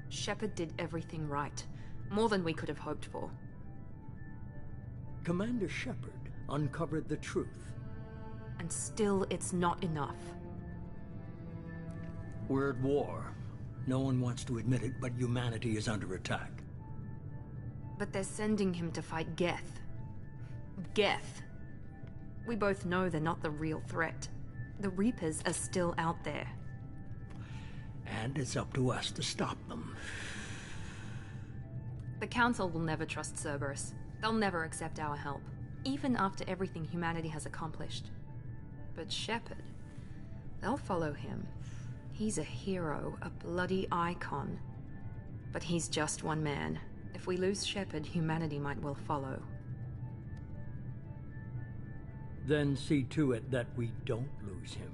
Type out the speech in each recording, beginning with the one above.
Shepard did everything right. More than we could have hoped for. Commander Shepard uncovered the truth. And still, it's not enough. We're at war. No one wants to admit it, but humanity is under attack. But they're sending him to fight Geth. Geth. We both know they're not the real threat. The Reapers are still out there. And it's up to us to stop them. The Council will never trust Cerberus. They'll never accept our help, even after everything humanity has accomplished. But Shepard, they'll follow him. He's a hero, a bloody icon. But he's just one man. If we lose Shepard, humanity might well follow. Then see to it that we don't lose him.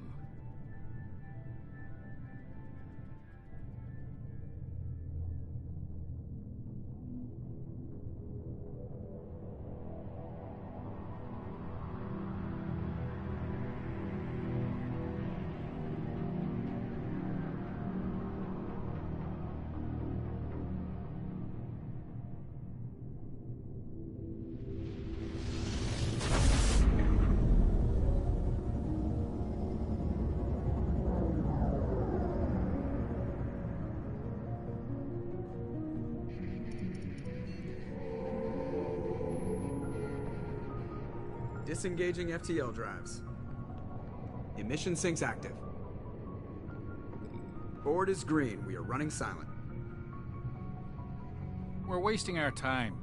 Disengaging FTL drives. Emission sinks active. Board is green. We are running silent. We're wasting our time.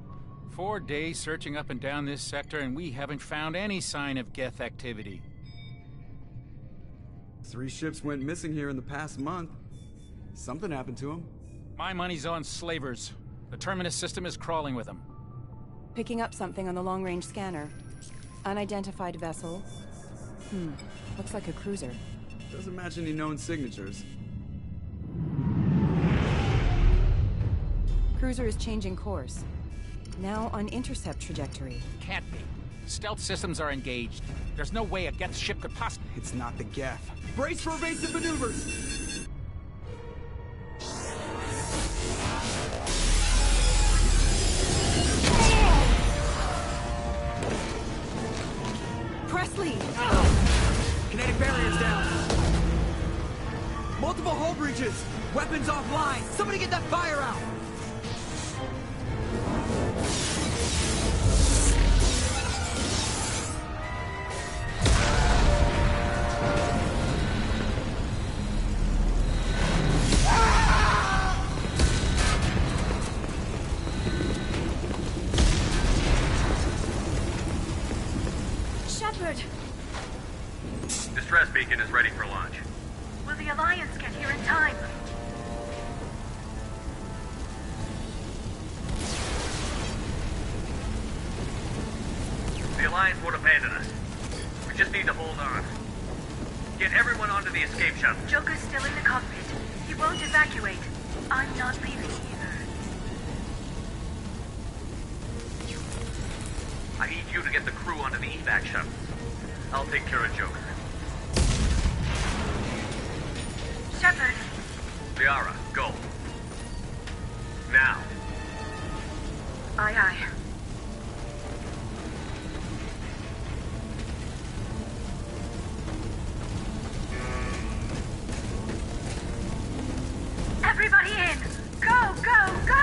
4 days searching up and down this sector, and we haven't found any sign of Geth activity. 3 ships went missing here in the past month. Something happened to them. My money's on slavers. The Terminus system is crawling with them. Picking up something on the long-range scanner. Unidentified vessel. Looks like a cruiser. Doesn't match any known signatures. Cruiser is changing course. Now on intercept trajectory. Can't be. Stealth systems are engaged. There's no way a Geth ship could possibly... It's not the Geth. Brace for evasive maneuvers! Presley! Kinetic barriers down. Multiple hull breaches. Weapons offline. Somebody get that fire out. Distress beacon is ready for launch. Will the Alliance get here in time? The Alliance won't abandon us. We just need to hold on. Get everyone onto the escape shuttle. Joker's still in the cockpit. He won't evacuate. I'm not leaving either. I need you to get the crew onto the evac shuttle. I'll take care of Joker. Shepard! Liara, go. Now. Aye, aye. Everybody in! Go, go, go!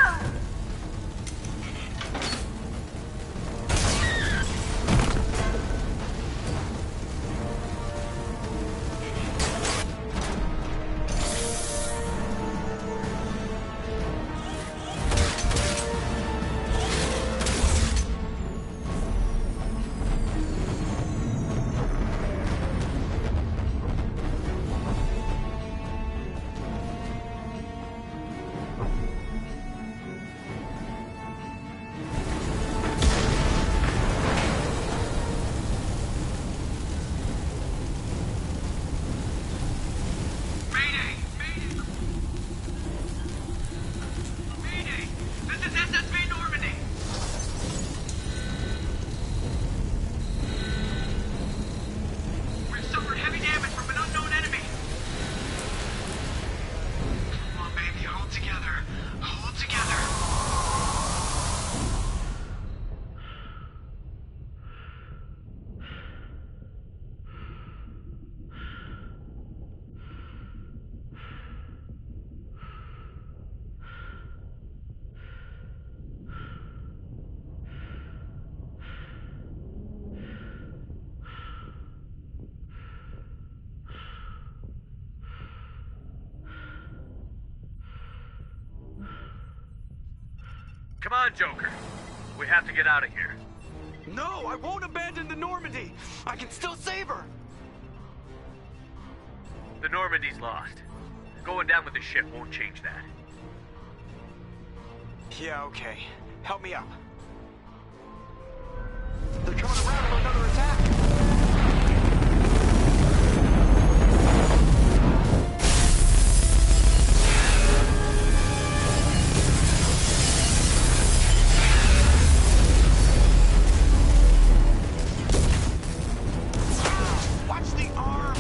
Come on, Joker. We have to get out of here. No, I won't abandon the Normandy. I can still save her. The Normandy's lost. Going down with the ship won't change that. Yeah, okay. Help me up. They're coming around for another attack. Watch the arm.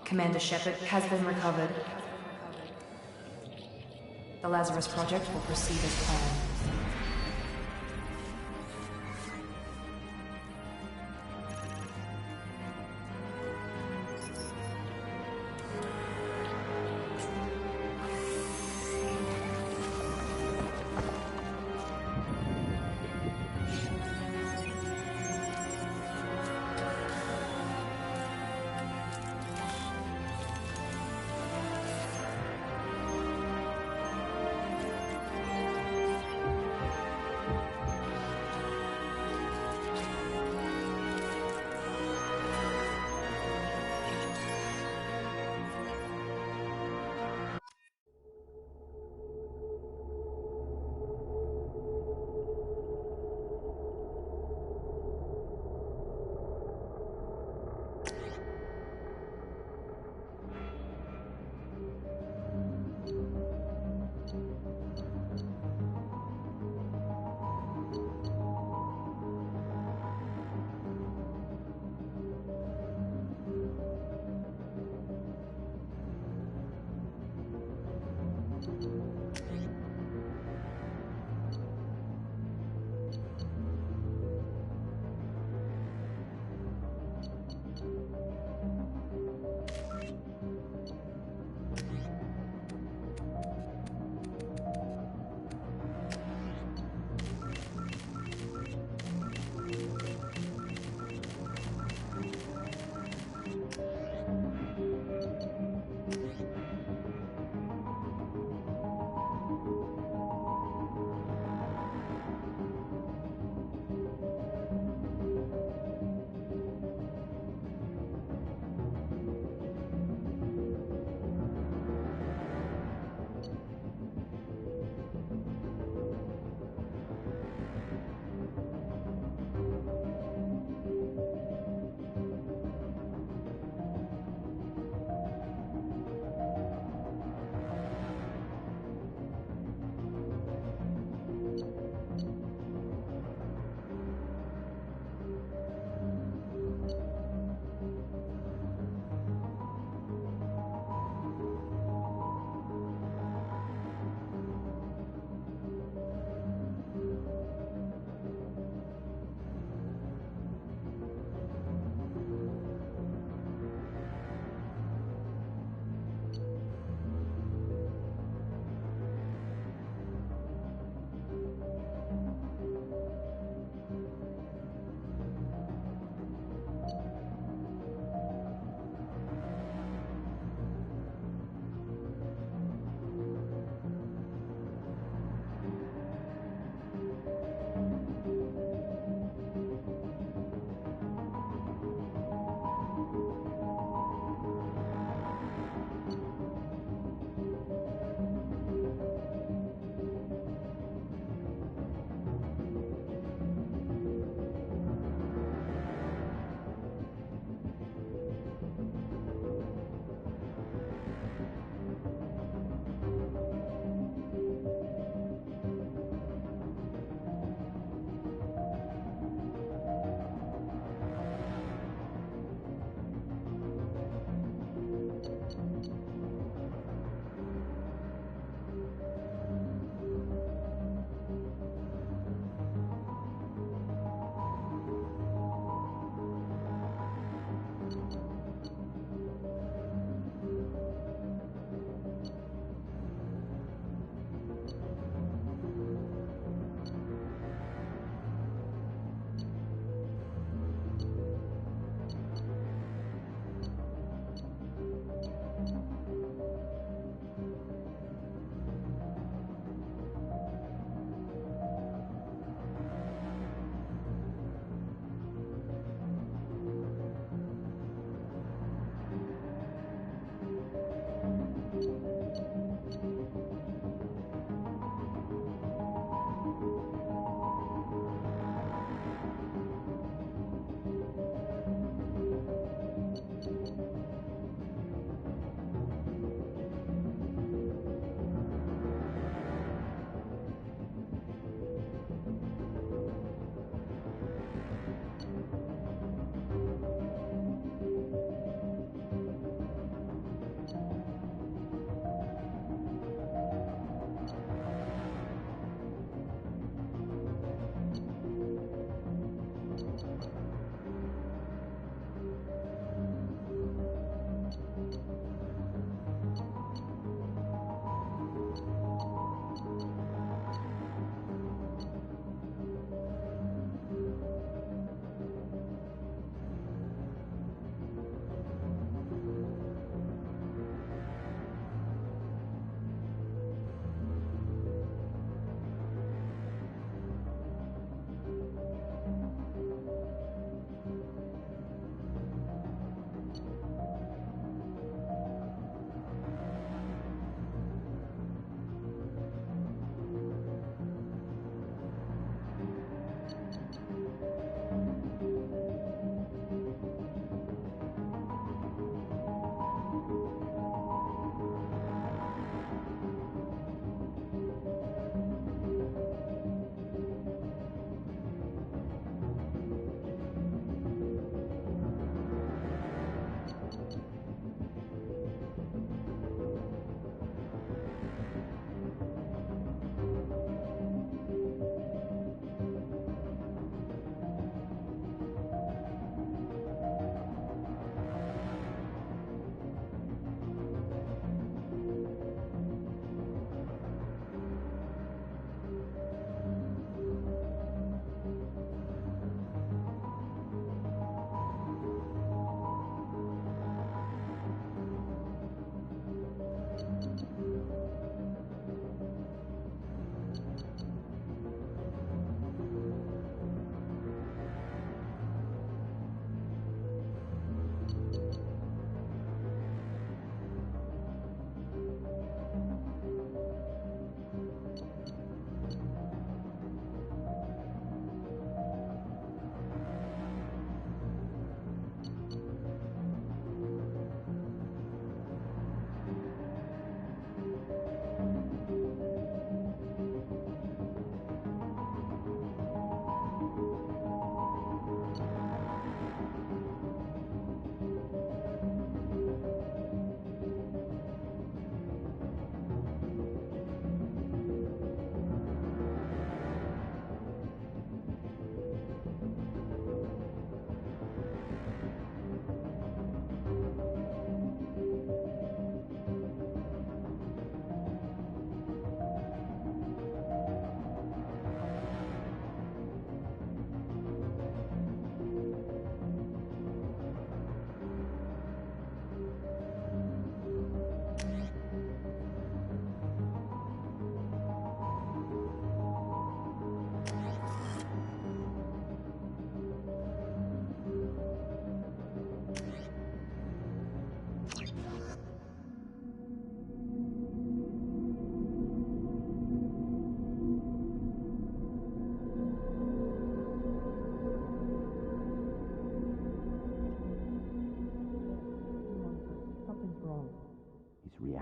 Commander Shepard has been recovered. The Lazarus Project will proceed as planned.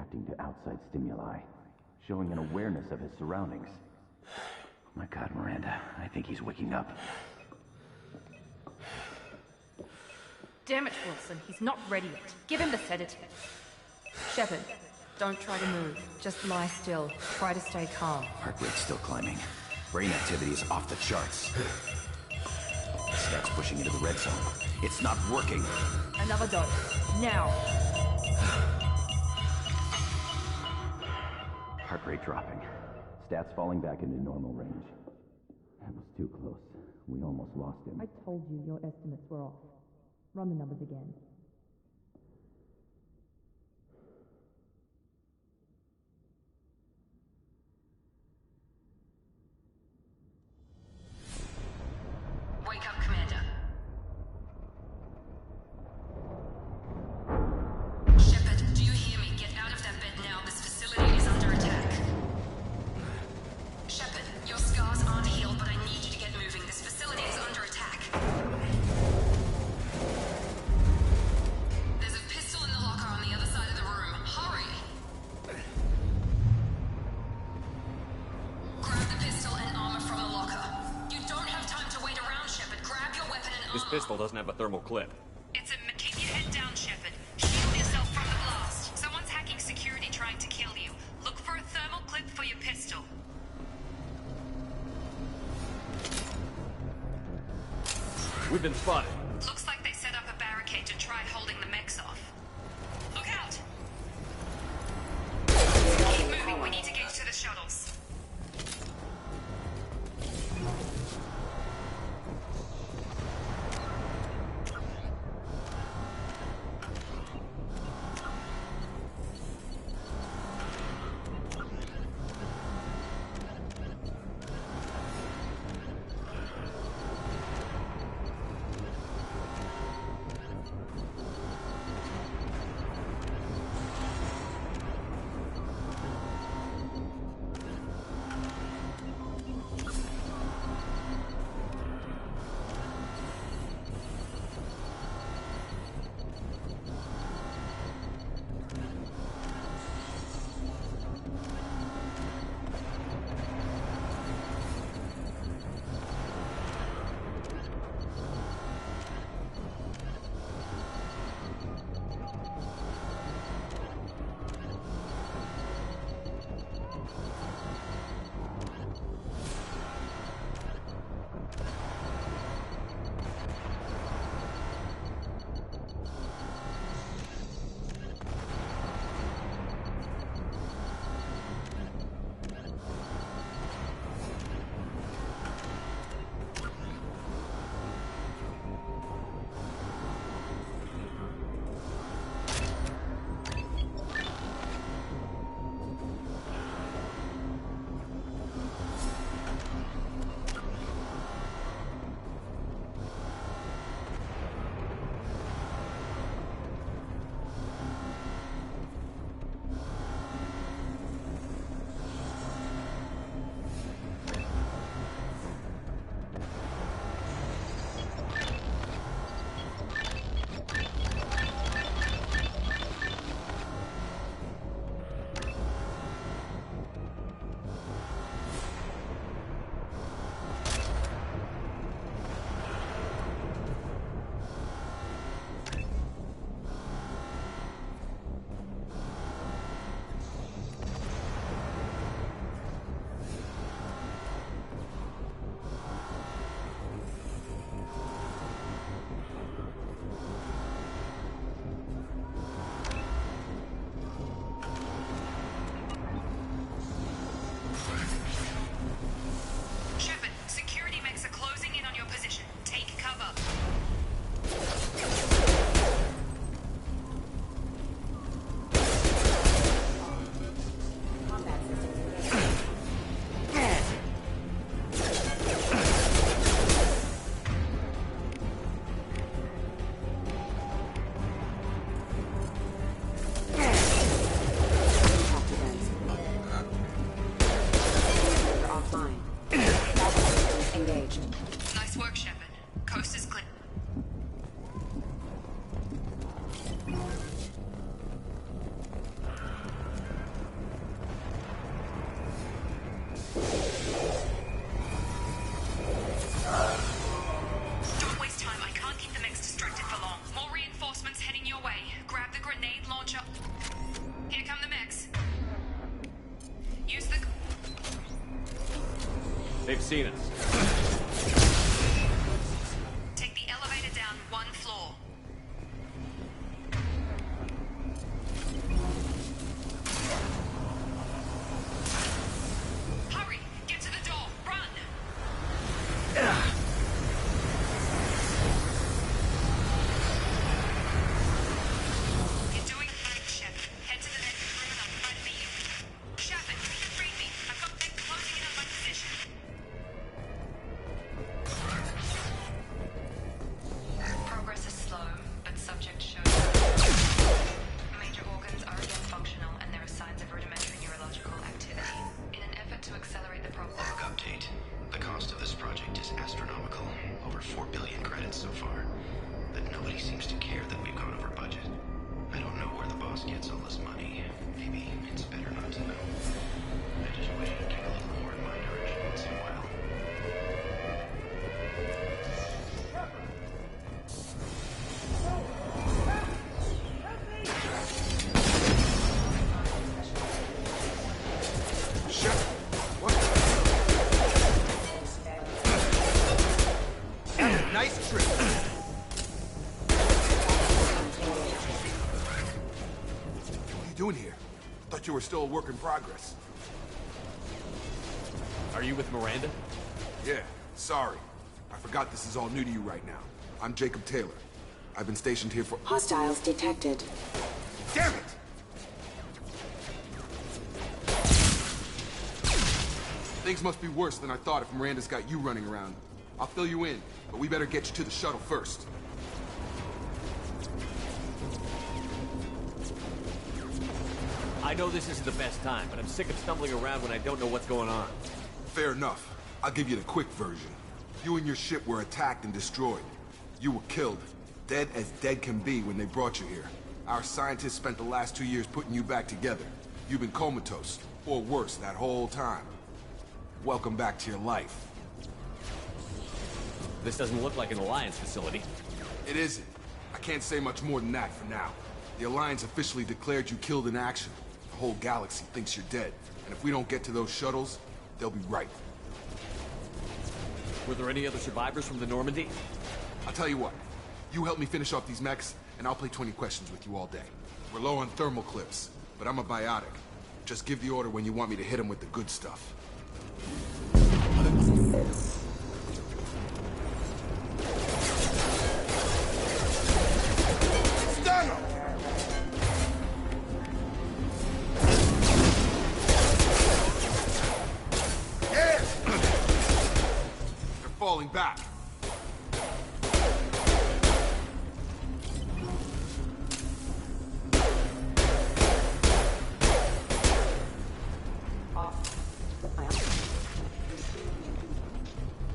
adapting to outside stimuli, showing an awareness of his surroundings. My God, Miranda, I think he's waking up. Damn it, Wilson, he's not ready yet. Give him the sedative. Shepard, don't try to move. Just lie still. Try to stay calm. Heart rate's still climbing. Brain activity is off the charts. Stats pushing into the red zone. It's not working. Another dose. Now. Heart rate dropping. Stats falling back into normal range. That was too close. We almost lost him. I told you your estimates were off. Run the numbers again. Wake up, Commander. Shepard, do you hear me? Get out of that bed now. This facility is under attack. Shepard, your scars aren't healed, but I need you to get moving. This facility is under attack. There's a pistol in the locker on the other side of the room. Hurry! Grab the pistol and armor from the locker. You don't have time to wait around, Shepard. Grab your weapon and armor. This pistol doesn't have a thermal clip. Keep your head down, Shepard. Shield yourself from the blast. Someone's hacking security trying to kill you. Look for a thermal clip for your pistol. We've been spotted. Looks like they set up a barricade to try holding the mechs off. Look out! Keep moving. We need to get to the shuttles. seen us. Take the elevator down one floor. Hurry! Get to the door! Run! You're doing fine, Shep. Head to the next room and I'll try to meet you. Shepard, read me. I've got them closing in on my position. Progress is slow, but subject shows major organs are again functional, and there are signs of rudimentary neurological activity. In an effort to accelerate the process. Log update. The cost of this project is astronomical. Over 4 billion credits so far. But nobody seems to care that we've gone over budget. I don't know where the boss gets all this money. Maybe it's better not to know. I just wish he'd kick a little more in my direction once in a while. Nice trick. What are you doing here? Thought you were still a work in progress. Are you with Miranda? Yeah, sorry. I forgot this is all new to you right now. I'm Jacob Taylor. I've been stationed here for— Hostiles detected. Damn it! Things must be worse than I thought if Miranda's got you running around. I'll fill you in, but we better get you to the shuttle first. I know this isn't the best time, but I'm sick of stumbling around when I don't know what's going on. Fair enough. I'll give you the quick version. You and your ship were attacked and destroyed. You were killed. Dead as dead can be when they brought you here. Our scientists spent the last 2 years putting you back together. You've been comatose, or worse, that whole time. Welcome back to your life. This doesn't look like an Alliance facility. It isn't. I can't say much more than that for now. The Alliance officially declared you killed in action. The whole galaxy thinks you're dead. And if we don't get to those shuttles, they'll be right. Were there any other survivors from the Normandy? I'll tell you what. You help me finish off these mechs, and I'll play 20 questions with you all day. We're low on thermal clips, but I'm a biotic. Just give the order when you want me to hit them with the good stuff. Falling back.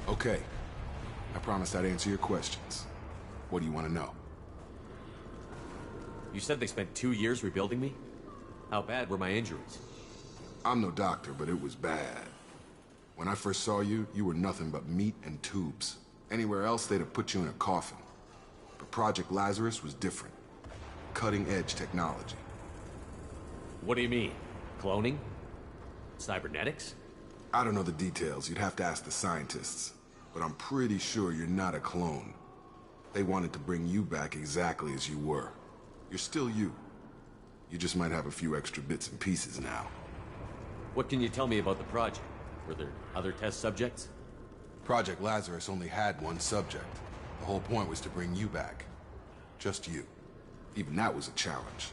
Okay. I promised I'd answer your questions. What do you want to know? You said they spent 2 years rebuilding me? How bad were my injuries? I'm no doctor, but it was bad. When I first saw you, you were nothing but meat and tubes. Anywhere else, they'd have put you in a coffin. But Project Lazarus was different. Cutting-edge technology. What do you mean? Cloning? Cybernetics? I don't know the details. You'd have to ask the scientists. But I'm pretty sure you're not a clone. They wanted to bring you back exactly as you were. You're still you. You just might have a few extra bits and pieces now. What can you tell me about the project? Were there other test subjects? Project Lazarus only had one subject. The whole point was to bring you back. Just you. Even that was a challenge.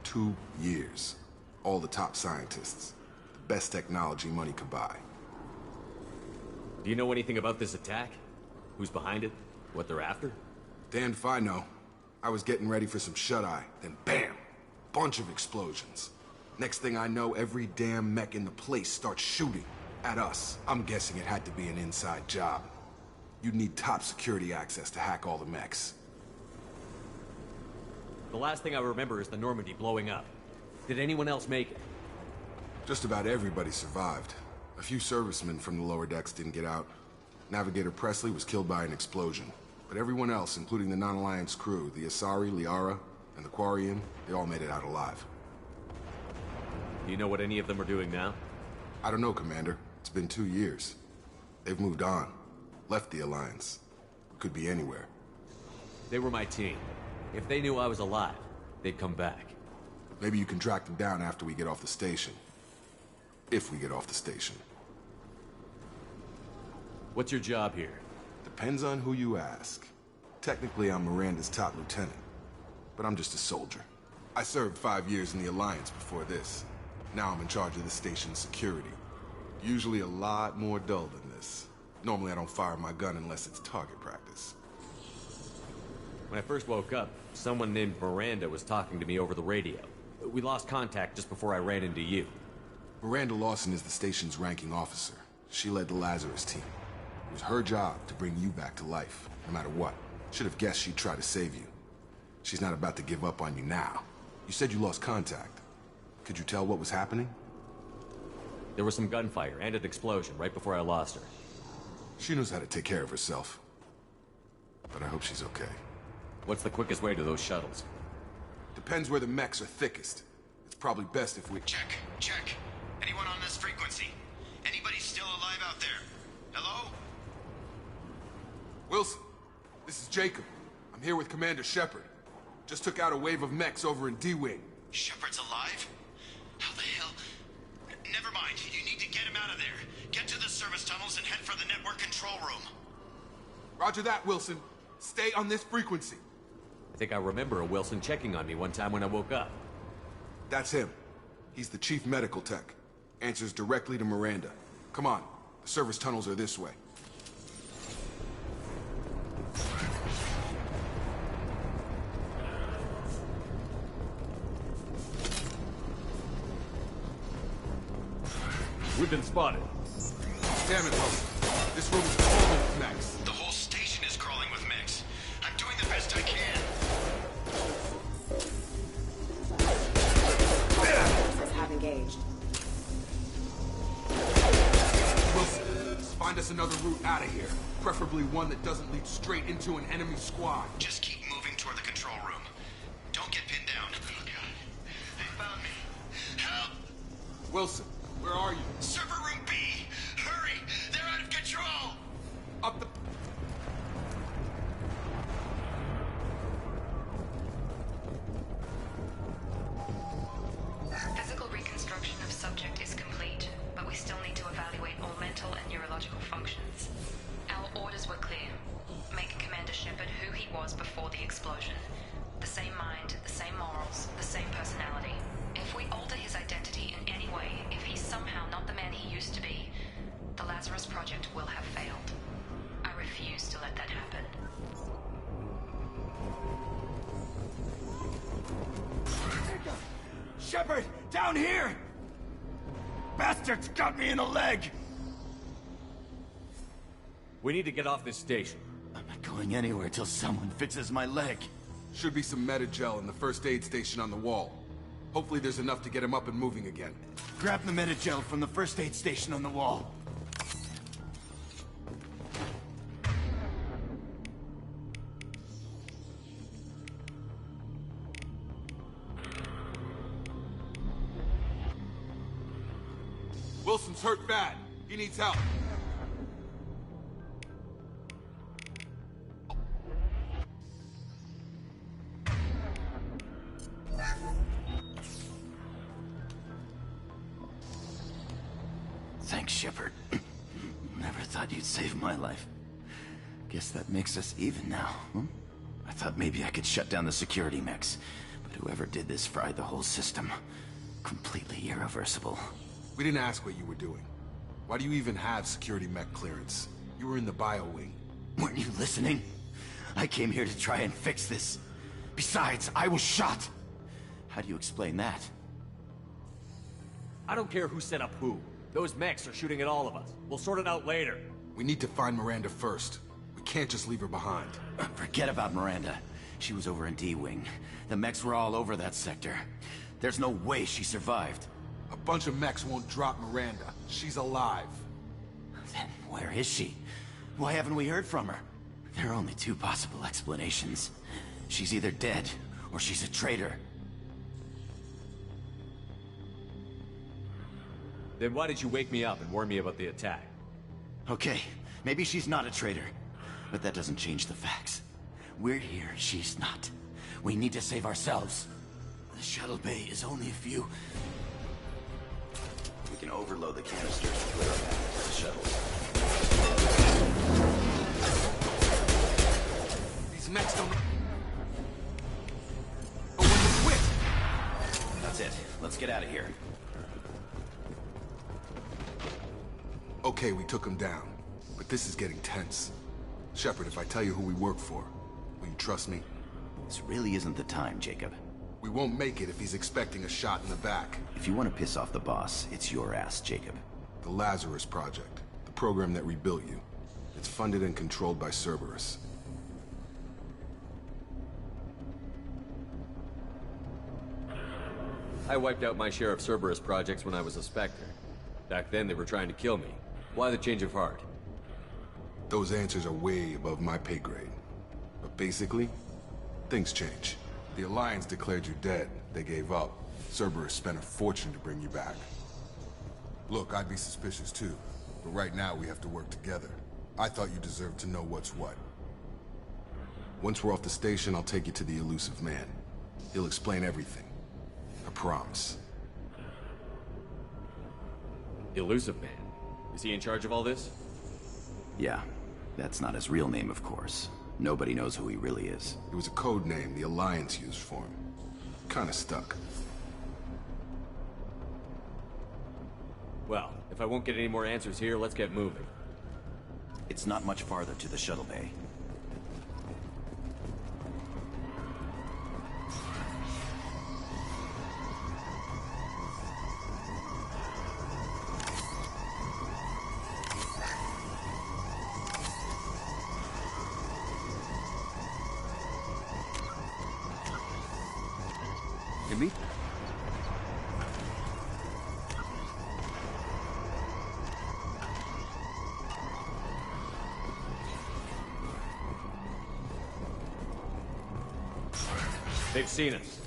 2 years. All the top scientists. The best technology money could buy. Do you know anything about this attack? Who's behind it? What they're after? Damned if I know. I was getting ready for some shut-eye, then bam! Bunch of explosions. Next thing I know, every damn mech in the place starts shooting. At us. I'm guessing it had to be an inside job. You'd need top security access to hack all the mechs. The last thing I remember is the Normandy blowing up. Did anyone else make it? Just about everybody survived. A few servicemen from the lower decks didn't get out. Navigator Presley was killed by an explosion. But everyone else, including the non-Alliance crew, the Asari, Liara, and the Quarian, they all made it out alive. Do you know what any of them are doing now? I don't know, Commander. It's been 2 years. They've moved on. Left the Alliance. Could be anywhere. They were my team. If they knew I was alive, they'd come back. Maybe you can track them down after we get off the station. If we get off the station. What's your job here? Depends on who you ask. Technically, I'm Miranda's top lieutenant. But I'm just a soldier. I served 5 years in the Alliance before this. Now I'm in charge of the station's security. Usually a lot more dull than this. Normally I don't fire my gun unless it's target practice. When I first woke up, someone named Miranda was talking to me over the radio. We lost contact just before I ran into you. Miranda Lawson is the station's ranking officer. She led the Lazarus team. It was her job to bring you back to life, no matter what. Should have guessed she'd try to save you. She's not about to give up on you now. You said you lost contact. Could you tell what was happening? There was some gunfire and an explosion right before I lost her. She knows how to take care of herself. But I hope she's okay. What's the quickest way to those shuttles? Depends where the mechs are thickest. It's probably best if we... Check. Anyone on this frequency? Anybody still alive out there? Hello? Wilson, this is Jacob. I'm here with Commander Shepard. Just took out a wave of mechs over in D-Wing. Shepard's alive? How the hell? Never mind. You need to get him out of there. Get to the service tunnels and head for the network control room. Roger that, Wilson. Stay on this frequency. I think I remember a Wilson checking on me one time when I woke up. That's him. He's the chief medical tech. Answers directly to Miranda. Come on. The service tunnels are this way. We've been spotted. Damn it, Wilson. This room is crawling with mechs. The whole station is crawling with mechs. I'm doing the best I can. Forces have engaged. Wilson, find us another route out of here. Preferably one that doesn't lead straight into an enemy squad. Just keep moving toward the control room. Don't get pinned down. Oh, God. They found me. Help! Wilson, where are you? Server room B! Hurry! They're out of control! Up the... Physical reconstruction of subject is complete, but we still need to evaluate all mental and neurological functions. Our orders were clear. Make Commander Shepard who he was before the explosion. The same mind, the same morals, the same personality. If we alter his identity in any way, if he's somehow not the man he used to be, the Lazarus Project will have failed. I refuse to let that happen. Shepard, down here! Bastards got me in the leg! We need to get off this station. I'm not going anywhere till someone fixes my leg. Should be some Metagel in the first aid station on the wall. Hopefully there's enough to get him up and moving again. Grab the Metagel from the first aid station on the wall. Wilson's hurt bad. He needs help. Thanks, Shepard. Never thought you'd save my life. Guess that makes us even now, huh? I thought maybe I could shut down the security mechs, but whoever did this fried the whole system. Completely irreversible. We didn't ask what you were doing. Why do you even have security mech clearance? You were in the bio wing. Weren't you listening? I came here to try and fix this. Besides, I was shot. How do you explain that? I don't care who set up who. Those mechs are shooting at all of us. We'll sort it out later. We need to find Miranda first. We can't just leave her behind. Forget about Miranda. She was over in D-Wing. The mechs were all over that sector. There's no way she survived. A bunch of mechs won't drop Miranda. She's alive. Then where is she? Why haven't we heard from her? There are only two possible explanations. She's either dead, or she's a traitor. Then why did you wake me up and warn me about the attack? Okay, maybe she's not a traitor, but that doesn't change the facts. We're here, she's not. We need to save ourselves. The shuttle bay is only a few... We can overload the canisters to clear our path to the shuttles. These mechs don't... Oh, when to quit! That's it. Let's get out of here. Okay, we took him down. But this is getting tense. Shepard, if I tell you who we work for, will you trust me? This really isn't the time, Jacob. We won't make it if he's expecting a shot in the back. If you want to piss off the boss, it's your ass, Jacob. The Lazarus Project. The program that rebuilt you. It's funded and controlled by Cerberus. I wiped out my share of Cerberus projects when I was a Spectre. Back then, they were trying to kill me. Why the change of heart? Those answers are way above my pay grade. But basically, things change. The Alliance declared you dead. They gave up. Cerberus spent a fortune to bring you back. Look, I'd be suspicious too. But right now, we have to work together. I thought you deserved to know what's what. Once we're off the station, I'll take you to the Elusive Man. He'll explain everything. I promise. Elusive Man? Is he in charge of all this? Yeah. That's not his real name, of course. Nobody knows who he really is. It was a code name the Alliance used for him. Kinda stuck. Well, if I won't get any more answers here, let's get moving. It's not much farther to the shuttle bay. Me? They've seen us.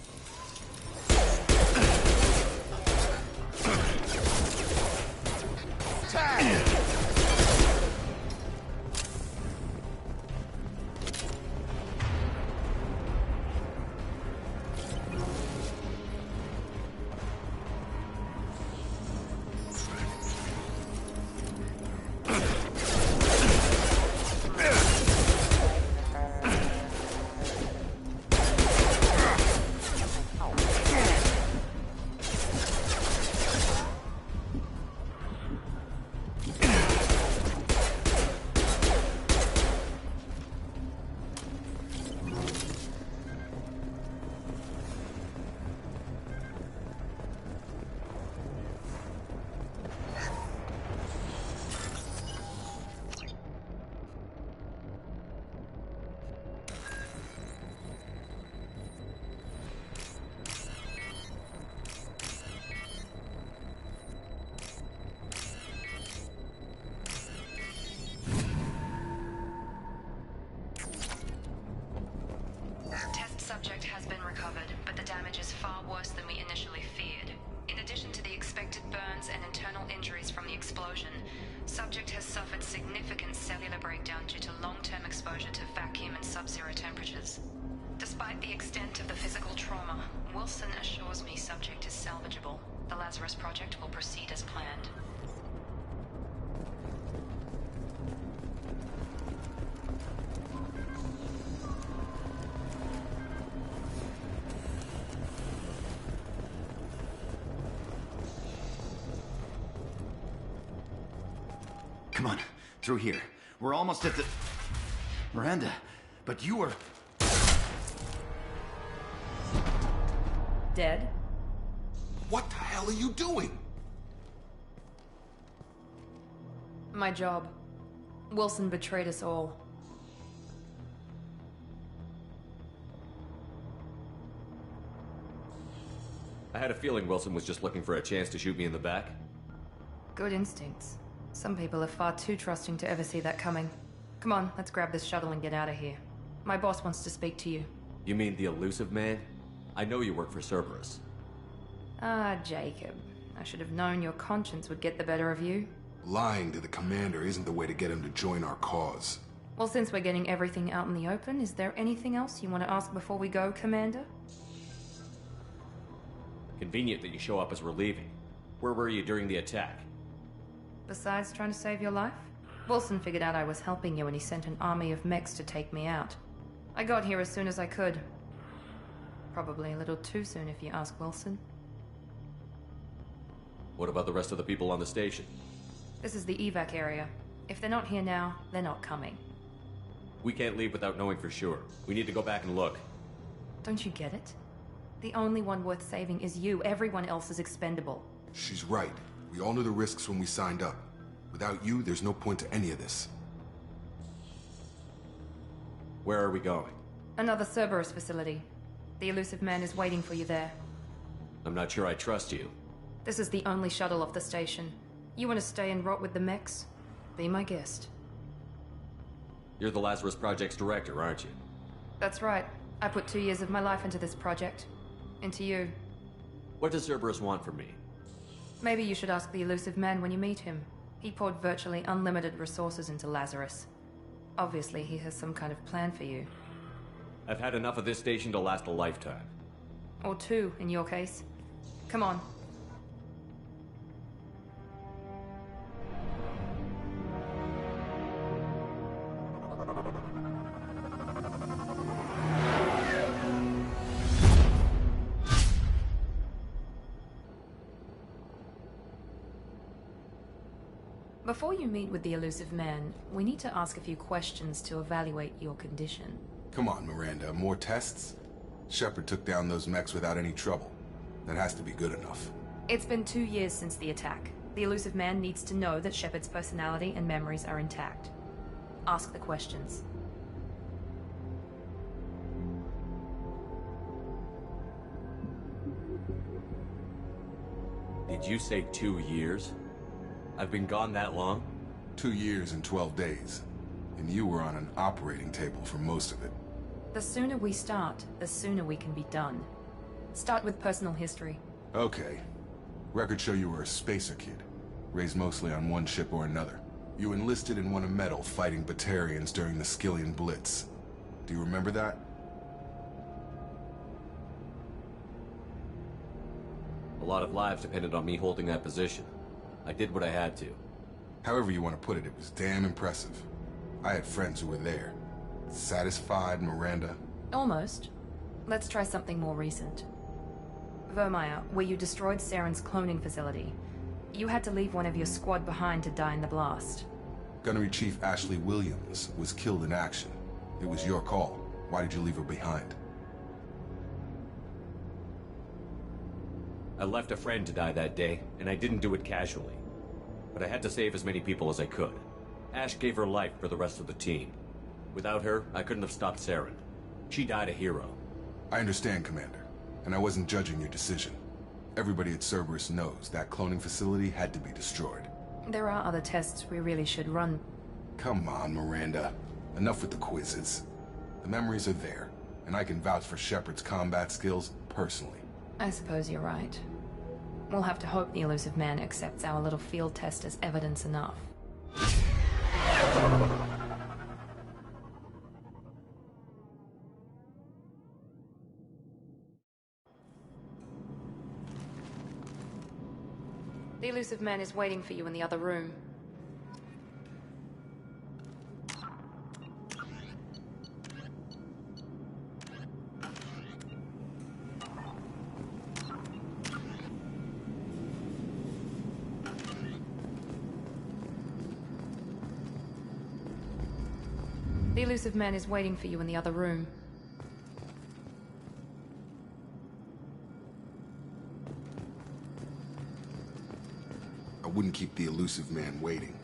Subject has been recovered, but the damage is far worse than we initially feared. In addition to the expected burns and internal injuries from the explosion, subject has suffered significant cellular breakdown due to long-term exposure to vacuum and sub-zero temperatures. Despite the extent of the physical trauma, Wilson assures me subject is salvageable. The Lazarus Project will proceed as planned. Come on, through here. We're almost at the... Miranda, but you were... Dead? What the hell are you doing? My job. Wilson betrayed us all. I had a feeling Wilson was just looking for a chance to shoot me in the back. Good instincts. Some people are far too trusting to ever see that coming. Come on, let's grab this shuttle and get out of here. My boss wants to speak to you. You mean the Elusive Man? I know you work for Cerberus. Ah, Jacob. I should have known your conscience would get the better of you. Lying to the commander isn't the way to get him to join our cause. Well, since we're getting everything out in the open, is there anything else you want to ask before we go, Commander? Convenient that you show up as we're leaving. Where were you during the attack? Besides trying to save your life? Wilson figured out I was helping you and he sent an army of mechs to take me out. I got here as soon as I could. Probably a little too soon if you ask Wilson. What about the rest of the people on the station? This is the evac area. If they're not here now, they're not coming. We can't leave without knowing for sure. We need to go back and look. Don't you get it? The only one worth saving is you. Everyone else is expendable. She's right. We all knew the risks when we signed up. Without you, there's no point to any of this. Where are we going? Another Cerberus facility. The Elusive Man is waiting for you there. I'm not sure I trust you. This is the only shuttle off the station. You want to stay and rot with the mechs? Be my guest. You're the Lazarus Project's director, aren't you? That's right. I put 2 years of my life into this project. Into you. What does Cerberus want from me? Maybe you should ask the Elusive Man when you meet him. He poured virtually unlimited resources into Lazarus. Obviously, he has some kind of plan for you. I've had enough of this station to last a lifetime. Or 2, in your case. Come on. Before you meet with the Elusive Man, we need to ask a few questions to evaluate your condition. Come on, Miranda, more tests? Shepard took down those mechs without any trouble. That has to be good enough. It's been 2 years since the attack. The Elusive Man needs to know that Shepard's personality and memories are intact. Ask the questions. Did you say 2 years? I've been gone that long? 2 years and 12 days. And you were on an operating table for most of it. The sooner we start, the sooner we can be done. Start with personal history. Okay. Records show you were a spacer kid, raised mostly on one ship or another. You enlisted and won a medal fighting Batarians during the Skillian Blitz. Do you remember that? A lot of lives depended on me holding that position. I did what I had to. However you want to put it, it was damn impressive. I had friends who were there. Satisfied, Miranda? Almost. Let's try something more recent. Vermeer, where you destroyed Saren's cloning facility. You had to leave one of your squad behind to die in the blast. Gunnery Chief Ashley Williams was killed in action. It was your call. Why did you leave her behind? I left a friend to die that day, and I didn't do it casually. But I had to save as many people as I could. Ash gave her life for the rest of the team. Without her, I couldn't have stopped Saren. She died a hero. I understand, Commander, and I wasn't judging your decision. Everybody at Cerberus knows that cloning facility had to be destroyed. There are other tests we really should run. Come on, Miranda. Enough with the quizzes. The memories are there, and I can vouch for Shepard's combat skills personally. I suppose you're right. We'll have to hope the Elusive Man accepts our little field test as evidence enough. The Elusive Man is waiting for you in the other room. The Elusive Man is waiting for you in the other room. I wouldn't keep the Elusive Man waiting.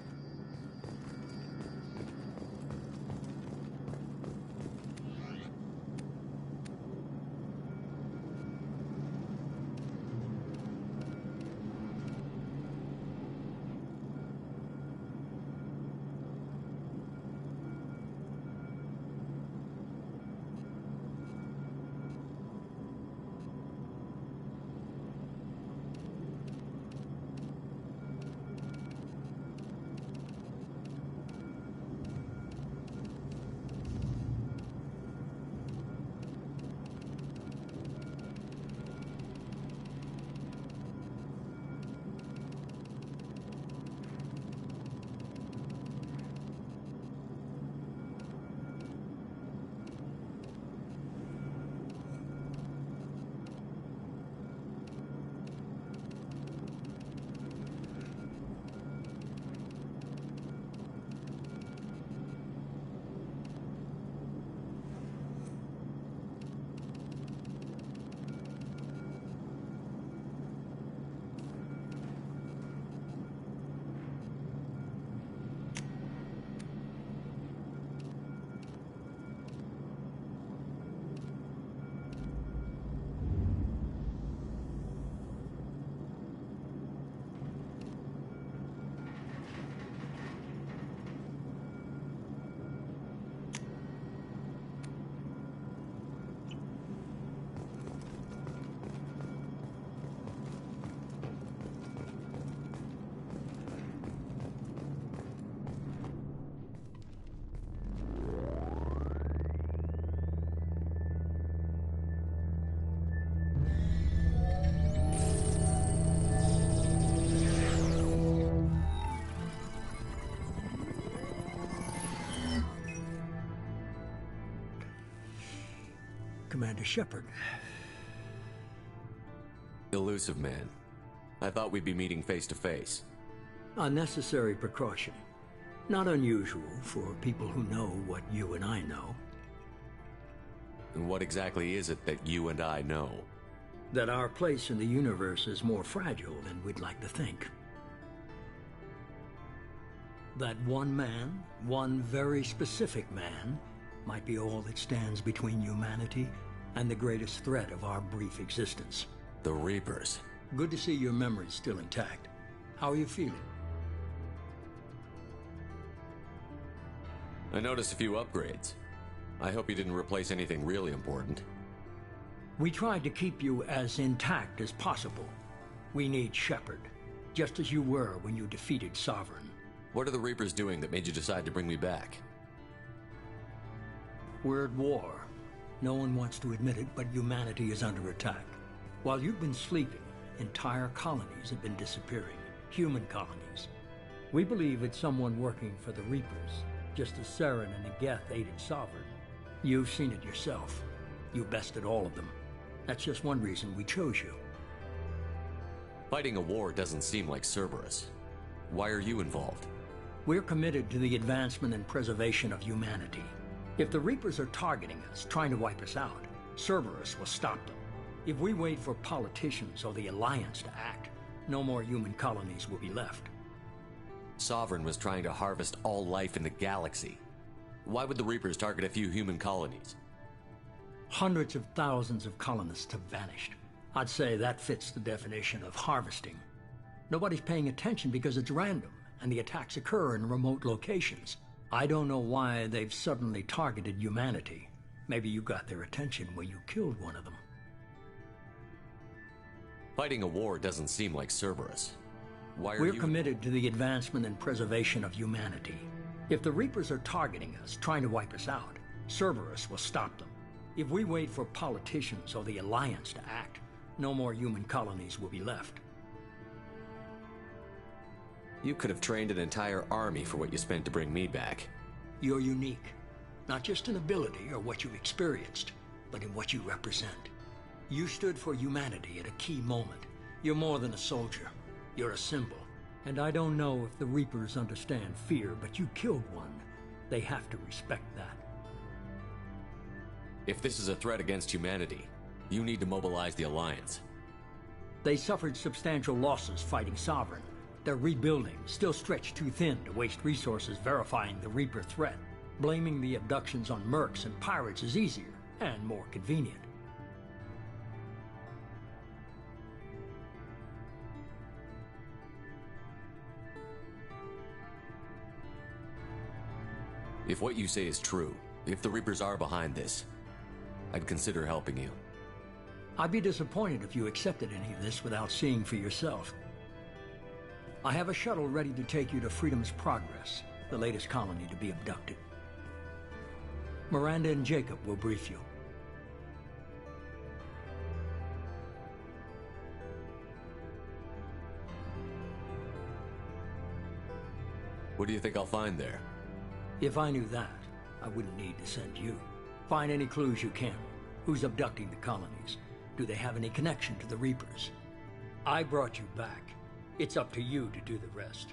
Commander Shepard. Elusive man. I thought we'd be meeting face to face. A necessary precaution. Not unusual for people who know what you and I know. And what exactly is it that you and I know? That our place in the universe is more fragile than we'd like to think. That one man, one very specific man, might be all that stands between humanity and the greatest threat of our brief existence. The Reapers. Good to see your memory's still intact. How are you feeling? I noticed a few upgrades. I hope you didn't replace anything really important. We tried to keep you as intact as possible. We need Shepard, just as you were when you defeated Sovereign. What are the Reapers doing that made you decide to bring me back? We're at war. No one wants to admit it, but humanity is under attack. While you've been sleeping, entire colonies have been disappearing. Human colonies. We believe it's someone working for the Reapers, just as Saren and the Geth aided Sovereign. You've seen it yourself. You bested all of them. That's just one reason we chose you. Fighting a war doesn't seem like Cerberus. Why are you involved? We're committed to the advancement and preservation of humanity. If the Reapers are targeting us, trying to wipe us out, Cerberus will stop them. If we wait for politicians or the Alliance to act, no more human colonies will be left. Sovereign was trying to harvest all life in the galaxy. Why would the Reapers target a few human colonies? Hundreds of thousands of colonists have vanished. I'd say that fits the definition of harvesting. Nobody's paying attention because it's random, and the attacks occur in remote locations. I don't know why they've suddenly targeted humanity. Maybe you got their attention when you killed one of them. Fighting a war doesn't seem like Cerberus. Why are We're you... committed to the advancement and preservation of humanity. If the Reapers are targeting us, trying to wipe us out, Cerberus will stop them. If we wait for politicians or the Alliance to act, no more human colonies will be left. You could have trained an entire army for what you spent to bring me back. You're unique. Not just in ability or what you experienced, but in what you represent. You stood for humanity at a key moment. You're more than a soldier. You're a symbol. And I don't know if the Reapers understand fear, but you killed one. They have to respect that. If this is a threat against humanity, you need to mobilize the Alliance. They suffered substantial losses fighting Sovereign. They're rebuilding, still stretched too thin to waste resources verifying the Reaper threat. Blaming the abductions on mercs and pirates is easier and more convenient. If what you say is true, if the Reapers are behind this, I'd consider helping you. I'd be disappointed if you accepted any of this without seeing for yourself. I have a shuttle ready to take you to Freedom's Progress, the latest colony to be abducted. Miranda and Jacob will brief you. What do you think I'll find there? If I knew that, I wouldn't need to send you. Find any clues you can. Who's abducting the colonies? Do they have any connection to the Reapers? I brought you back. It's up to you to do the rest.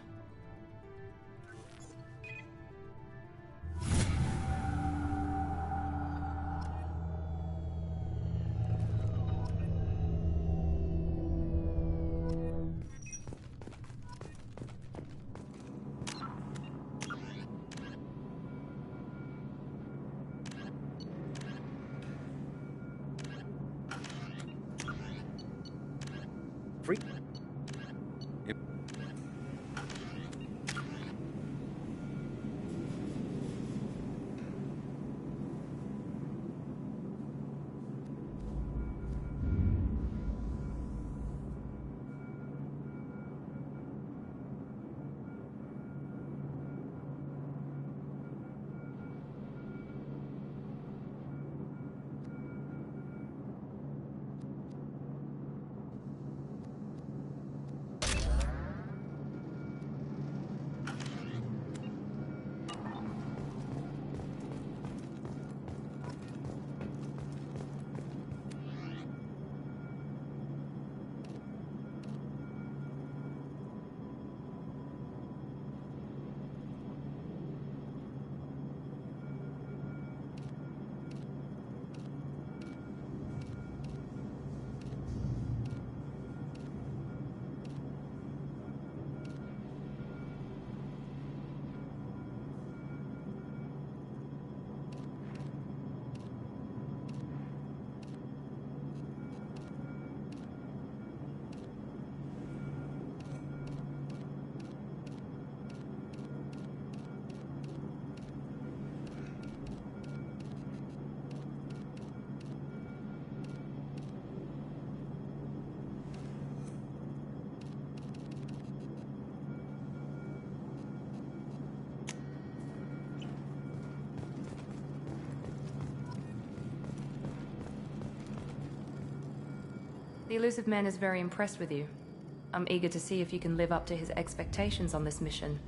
Free. The Elusive Man is very impressed with you. I'm eager to see if you can live up to his expectations on this mission.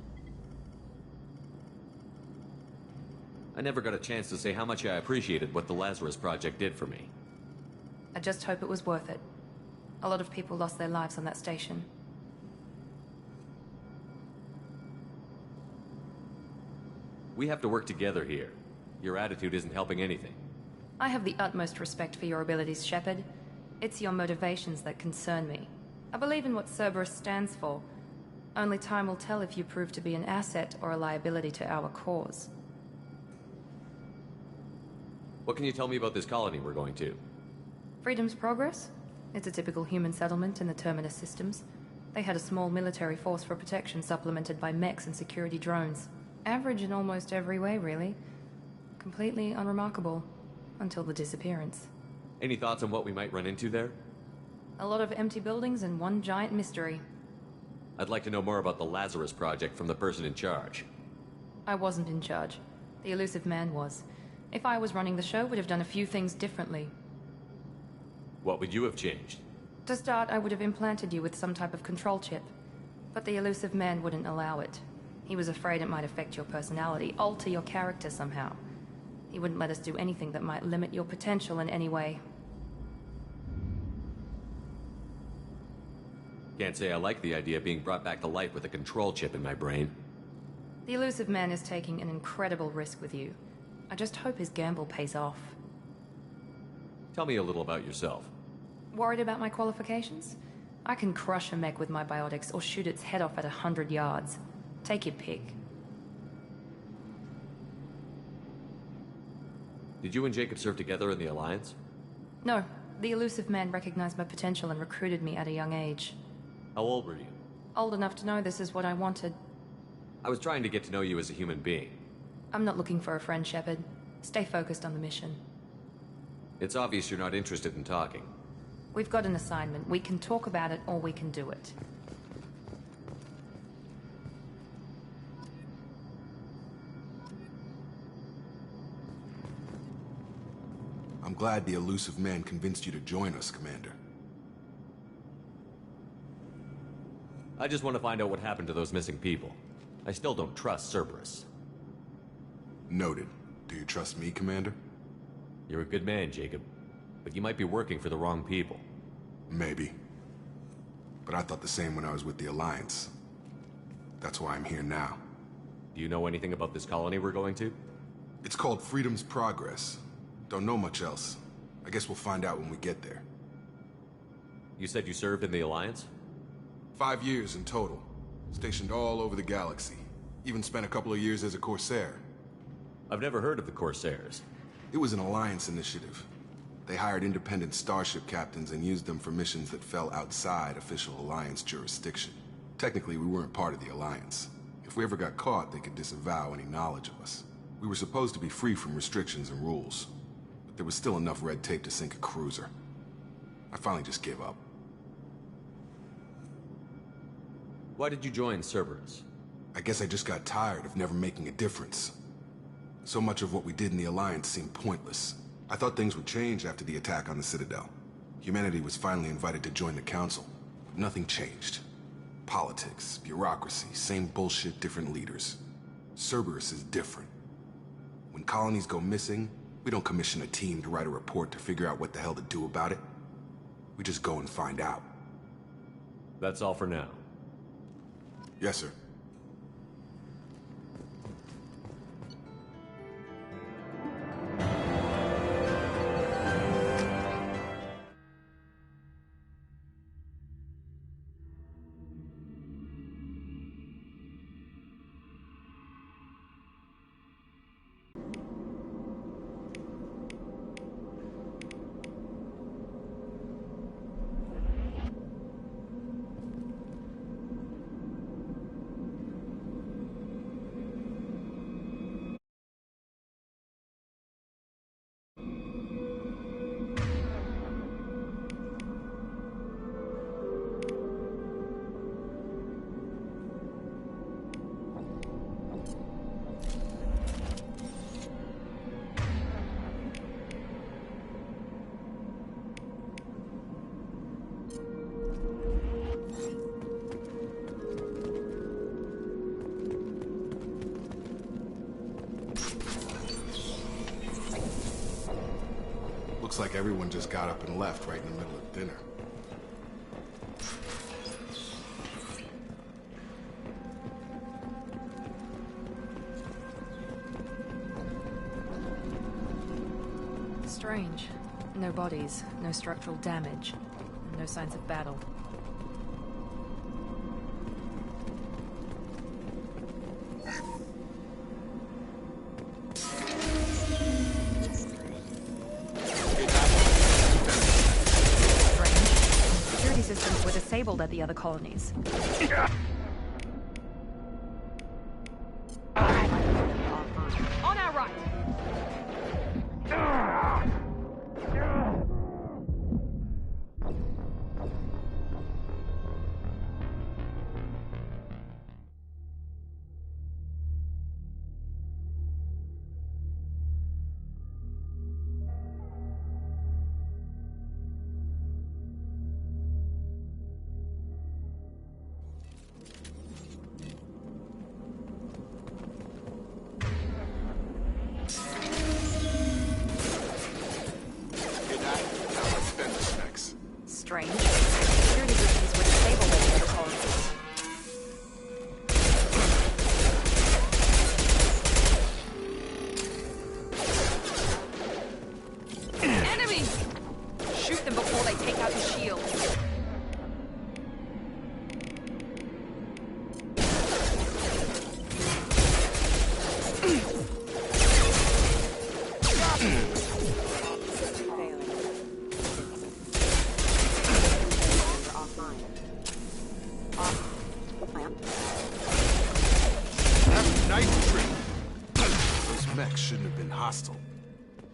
I never got a chance to say how much I appreciated what the Lazarus Project did for me. I just hope it was worth it. A lot of people lost their lives on that station. We have to work together here. Your attitude isn't helping anything. I have the utmost respect for your abilities, Shepard. It's your motivations that concern me. I believe in what Cerberus stands for. Only time will tell if you prove to be an asset or a liability to our cause. What can you tell me about this colony we're going to? Freedom's Progress? It's a typical human settlement in the Terminus systems. They had a small military force for protection supplemented by mechs and security drones. Average in almost every way, really. Completely unremarkable. Until the disappearance. Any thoughts on what we might run into there? A lot of empty buildings and one giant mystery. I'd like to know more about the Lazarus Project from the person in charge. I wasn't in charge. The Elusive Man was. If I was running the show, would have done a few things differently. What would you have changed? To start, I would have implanted you with some type of control chip. But the Elusive Man wouldn't allow it. He was afraid it might affect your personality, alter your character somehow. He wouldn't let us do anything that might limit your potential in any way. Can't say I like the idea of being brought back to life with a control chip in my brain. The Elusive Man is taking an incredible risk with you. I just hope his gamble pays off. Tell me a little about yourself. Worried about my qualifications? I can crush a mech with my biotics or shoot its head off at 100 yards. Take your pick. Did you and Jacob serve together in the Alliance? No. The Elusive Man recognized my potential and recruited me at a young age. How old were you? Old enough to know this is what I wanted. I was trying to get to know you as a human being. I'm not looking for a friend, Shepard. Stay focused on the mission. It's obvious you're not interested in talking. We've got an assignment. We can talk about it or we can do it. I'm glad the Elusive Man convinced you to join us, Commander. I just want to find out what happened to those missing people. I still don't trust Cerberus. Noted. Do you trust me, Commander? You're a good man, Jacob. But you might be working for the wrong people. Maybe. But I thought the same when I was with the Alliance. That's why I'm here now. Do you know anything about this colony we're going to? It's called Freedom's Progress. Don't know much else. I guess we'll find out when we get there. You said you served in the Alliance? 5 years in total. Stationed all over the galaxy. Even spent a couple of years as a Corsair. I've never heard of the Corsairs. It was an Alliance initiative. They hired independent starship captains and used them for missions that fell outside official Alliance jurisdiction. Technically, we weren't part of the Alliance. If we ever got caught, they could disavow any knowledge of us. We were supposed to be free from restrictions and rules. But there was still enough red tape to sink a cruiser. I finally just gave up. Why did you join Cerberus? I guess I just got tired of never making a difference. So much of what we did in the Alliance seemed pointless. I thought things would change after the attack on the Citadel. Humanity was finally invited to join the Council. But nothing changed. Politics, bureaucracy, same bullshit, different leaders. Cerberus is different. When colonies go missing, we don't commission a team to write a report to figure out what the hell to do about it. We just go and find out. That's all for now. Yes, sir. Looks like everyone just got up and left right in the middle of dinner. Strange. No bodies, no structural damage, and no signs of battle. Security systems were disabled at the other colonies. On our right! Strange. Security systems were disabled at the other colonies. Enemies! Shoot them before they take out the shields. Hostile.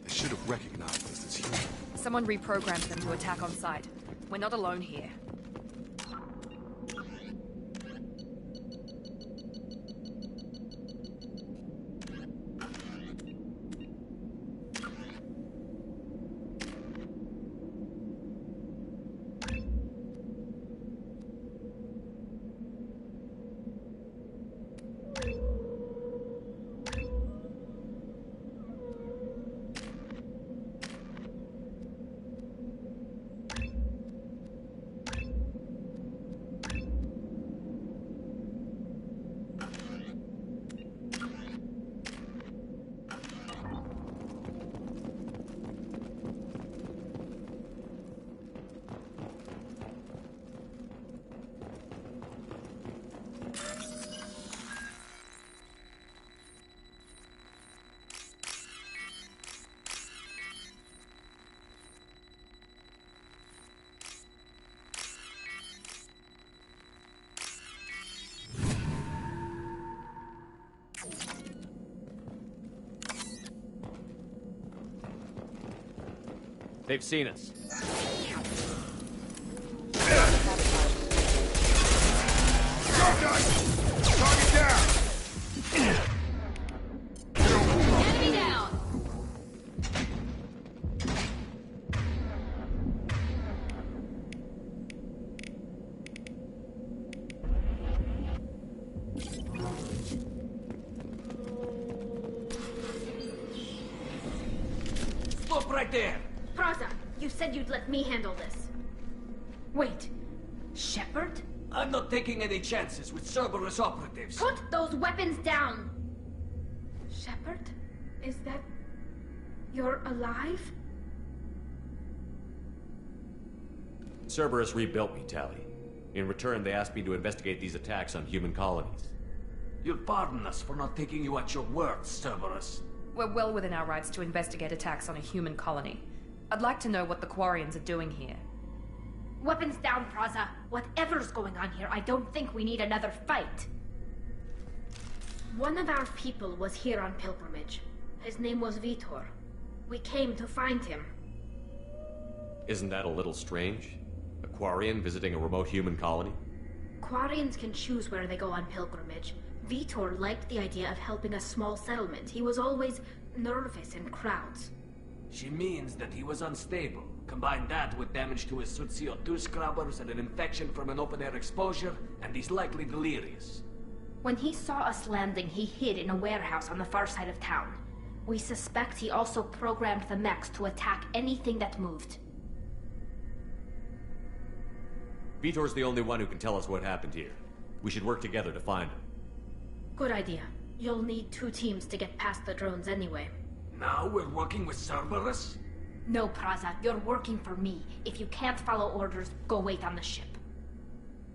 They should have recognized us as human. Someone reprogrammed them to attack on sight. We're not alone here. They've seen us. Target down! Enemy down! Stop right there! Praza, you said you'd let me handle this. Wait, Shepard? I'm not taking any chances with Cerberus operatives. Put those weapons down! Shepard? Is that... you're alive? Cerberus rebuilt me, Tali. In return, they asked me to investigate these attacks on human colonies. You'll pardon us for not taking you at your word, Cerberus. We're well within our rights to investigate attacks on a human colony. I'd like to know what the Quarians are doing here. Weapons down, Praza. Whatever's going on here, I don't think we need another fight. One of our people was here on pilgrimage. His name was Vitor. We came to find him. Isn't that a little strange? A Quarian visiting a remote human colony? Quarians can choose where they go on pilgrimage. Vitor liked the idea of helping a small settlement. He was always nervous in crowds. She means that he was unstable. Combine that with damage to his Sut CO2 scrubbers and an infection from an open-air exposure, and he's likely delirious. When he saw us landing, he hid in a warehouse on the far side of town. We suspect he also programmed the mechs to attack anything that moved. Vitor's the only one who can tell us what happened here. We should work together to find him. Good idea. You'll need 2 teams to get past the drones anyway. Now we're working with Cerberus? No, Praza, you're working for me. If you can't follow orders, go wait on the ship.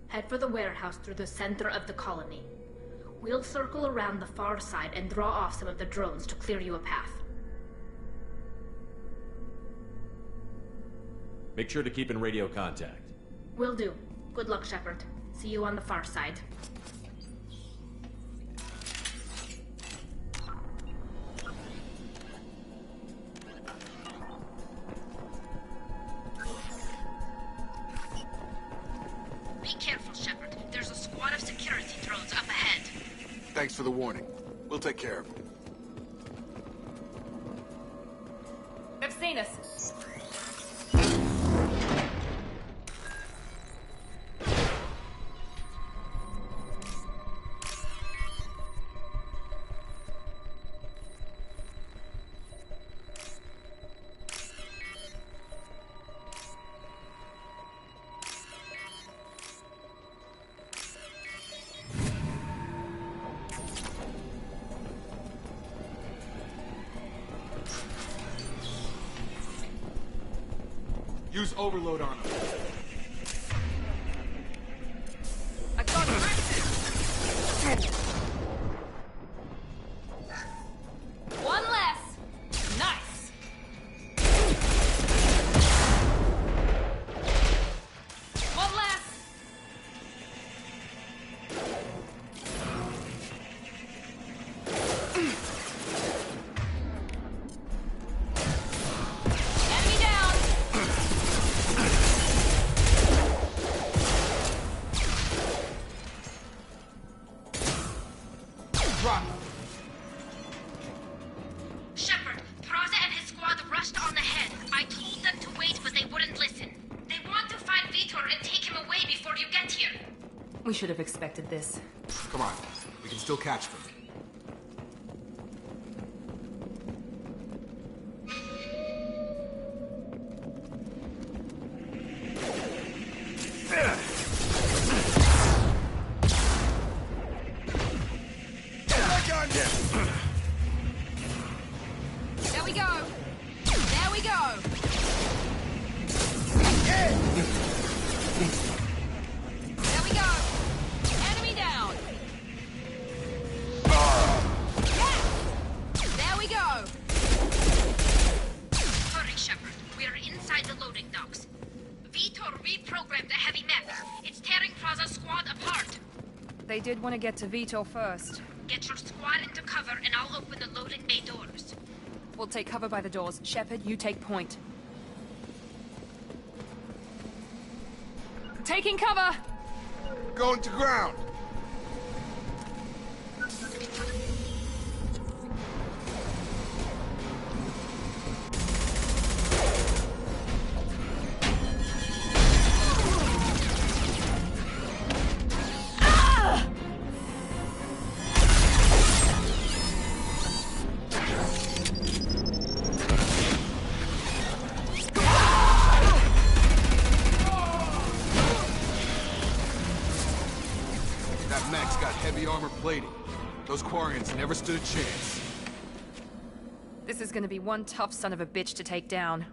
Head for the warehouse through the center of the colony. We'll circle around the far side and draw off some of the drones to clear you a path. Make sure to keep in radio contact. Will do. Good luck, Shepard. See you on the far side. Be careful, Shepard. There's a squad of security drones up ahead. Thanks for the warning. We'll take care of it. They've seen us. Use overload on them. I got one less. Nice. One less. Enemy down. Drop. Shepard, Praza and his squad rushed on ahead. I told them to wait, but they wouldn't listen. They want to find Vitor and take him away before you get here. We should have expected this. Come on. We can still catch them. There we go. There we go. There we go. Enemy down. Yeah. There we go. Hurry, Shepard. We're inside the loading docks. Vitor reprogrammed the heavy mech. It's tearing Praza's squad apart. They did want to get to Vitor first. Get your squad into cover and I'll open the loading bay doors. We'll take cover by the doors. Shepard, you take point. Taking cover! Going to ground. That mech's got heavy armor plating. Those Quarians never stood a chance. This is gonna be one tough son of a bitch to take down.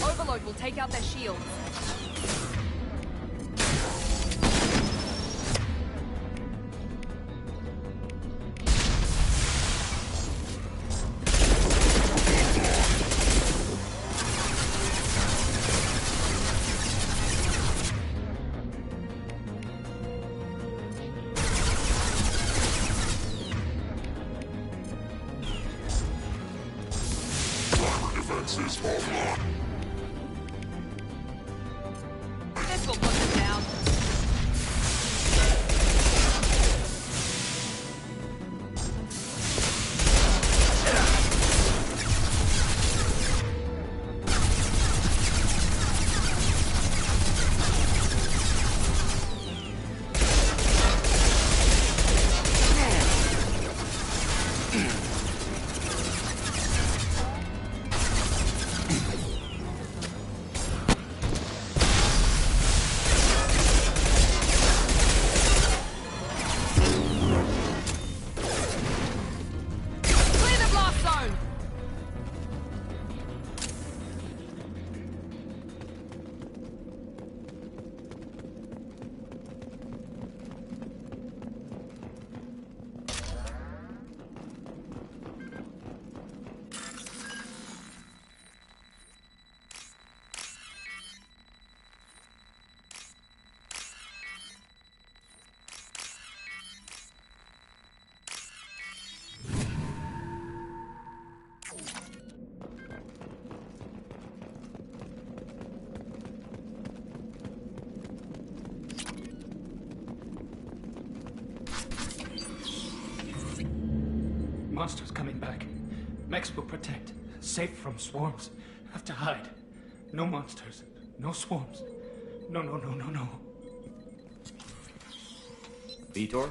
Overload will take out their shields. Defenses offline. This will put them down. Monsters coming back. Mechs will protect. Safe from swarms. Have to hide. No monsters. No swarms. No. Vitor?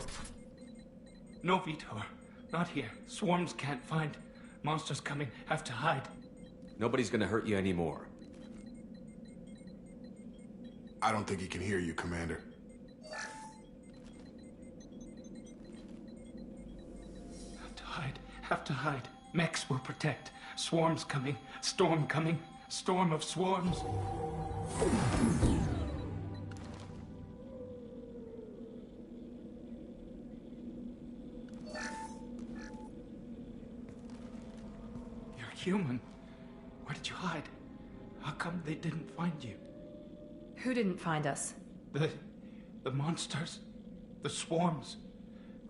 No Vitor. Not here. Swarms can't find. Monsters coming. Have to hide. Nobody's gonna hurt you anymore. I don't think he can hear you, Commander. Have to hide. Mechs will protect. Swarms coming. Storm coming. Storm of swarms. You're human. Where did you hide? How come they didn't find you? Who didn't find us? The monsters. The swarms.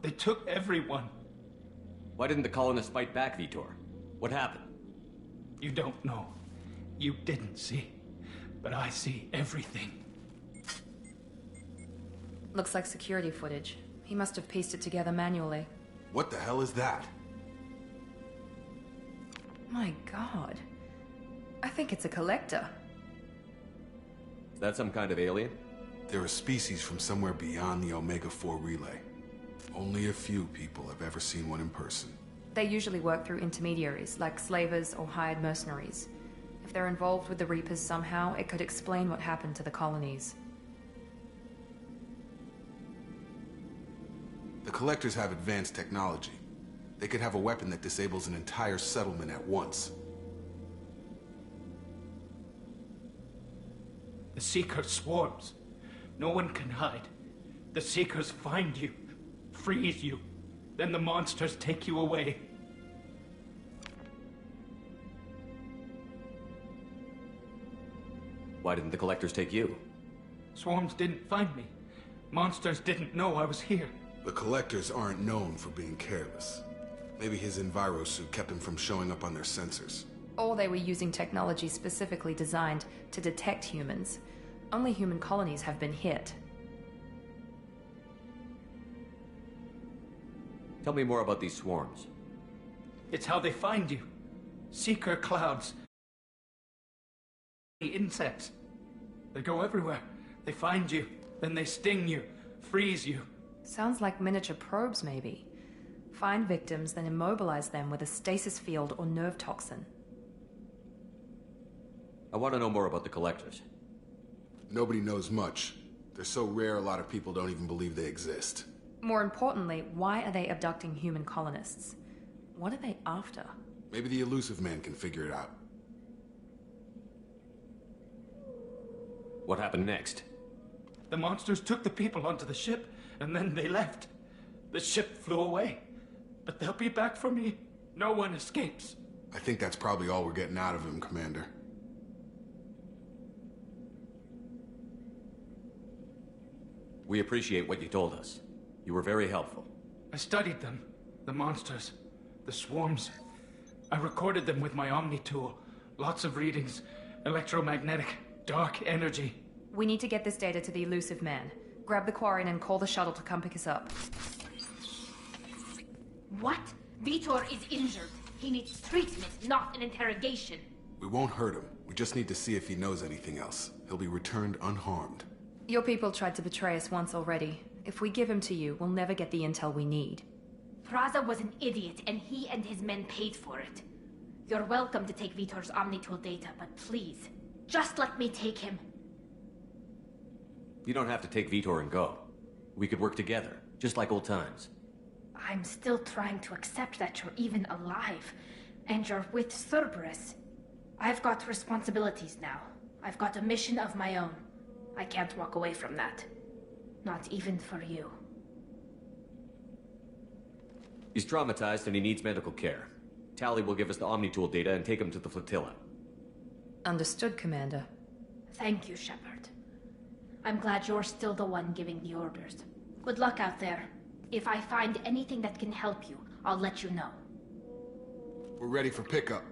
They took everyone. Why didn't the colonists fight back, Vitor? What happened? You don't know. You didn't see. But I see everything. Looks like security footage. He must have pieced it together manually. What the hell is that? My god. I think it's a collector. Is that some kind of alien? They're a species from somewhere beyond the Omega-4 relay. Only a few people have ever seen one in person. They usually work through intermediaries, like slavers or hired mercenaries. If they're involved with the Reapers somehow, it could explain what happened to the colonies. The Collectors have advanced technology. They could have a weapon that disables an entire settlement at once. The Seeker swarms. No one can hide. The Seekers find you, freeze you. Then the monsters take you away. Why didn't the Collectors take you? Swarms didn't find me. Monsters didn't know I was here. The Collectors aren't known for being careless. Maybe his envirosuit kept him from showing up on their sensors. Or they were using technology specifically designed to detect humans. Only human colonies have been hit. Tell me more about these swarms. It's how they find you. Seeker clouds. Insects. They go everywhere. They find you, then they sting you, freeze you. Sounds like miniature probes, maybe. Find victims, then immobilize them with a stasis field or nerve toxin. I want to know more about the Collectors. Nobody knows much. They're so rare a lot of people don't even believe they exist. More importantly, why are they abducting human colonists? What are they after? Maybe the Illusive Man can figure it out. What happened next? The monsters took the people onto the ship, and then they left. The ship flew away. But they'll be back for me. No one escapes. I think that's probably all we're getting out of him, Commander. We appreciate what you told us. You were very helpful. I studied them. The monsters. The swarms. I recorded them with my Omni tool. Lots of readings. Electromagnetic. Dark energy. We need to get this data to the Illusive Man. Grab the Quarian and call the shuttle to come pick us up. What? Vitor is injured. He needs treatment, not an interrogation. We won't hurt him. We just need to see if he knows anything else. He'll be returned unharmed. Your people tried to betray us once already. If we give him to you, we'll never get the intel we need. Praza was an idiot, and he and his men paid for it. You're welcome to take Vitor's Omnitool data, but please, just let me take him. You don't have to take Vitor and go. We could work together, just like old times. I'm still trying to accept that you're even alive, and you're with Cerberus. I've got responsibilities now. I've got a mission of my own. I can't walk away from that. Not even for you. He's traumatized and he needs medical care. Tali will give us the Omnitool data and take him to the flotilla. Understood, Commander. Thank you, Shepard. I'm glad you're still the one giving the orders. Good luck out there. If I find anything that can help you, I'll let you know. We're ready for pickup.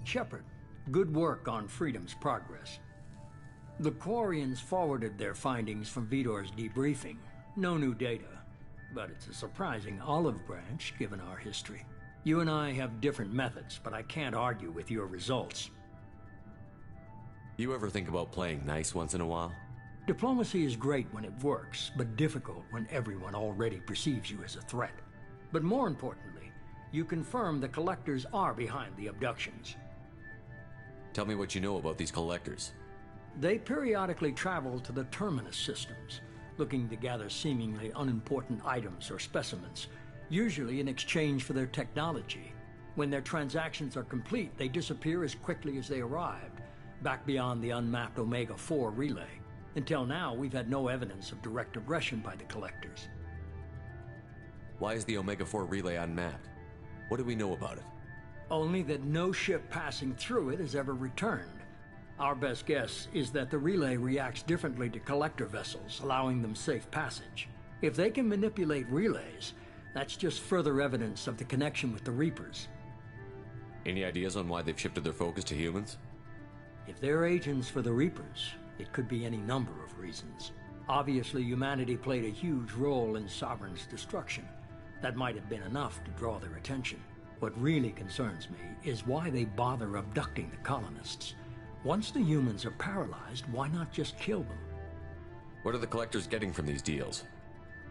Shepard, good work on Freedom's progress. The Quarians forwarded their findings from Vidor's debriefing. No new data, but it's a surprising olive branch given our history. You and I have different methods, but I can't argue with your results. You ever think about playing nice once in a while? Diplomacy is great when it works, but difficult when everyone already perceives you as a threat. But more importantly, you confirm the Collectors are behind the abductions. Tell me what you know about these Collectors. They periodically travel to the Terminus systems, looking to gather seemingly unimportant items or specimens, usually in exchange for their technology. When their transactions are complete, they disappear as quickly as they arrived, back beyond the unmapped Omega-4 relay. Until now, we've had no evidence of direct aggression by the Collectors. Why is the Omega-4 relay unmapped? What do we know about it? Only that no ship passing through it has ever returned. Our best guess is that the relay reacts differently to Collector vessels, allowing them safe passage. If they can manipulate relays, that's just further evidence of the connection with the Reapers. Any ideas on why they've shifted their focus to humans? If they're agents for the Reapers, it could be any number of reasons. Obviously, humanity played a huge role in Sovereign's destruction. That might have been enough to draw their attention. What really concerns me is why they bother abducting the colonists. Once the humans are paralyzed, why not just kill them? What are the Collectors getting from these deals?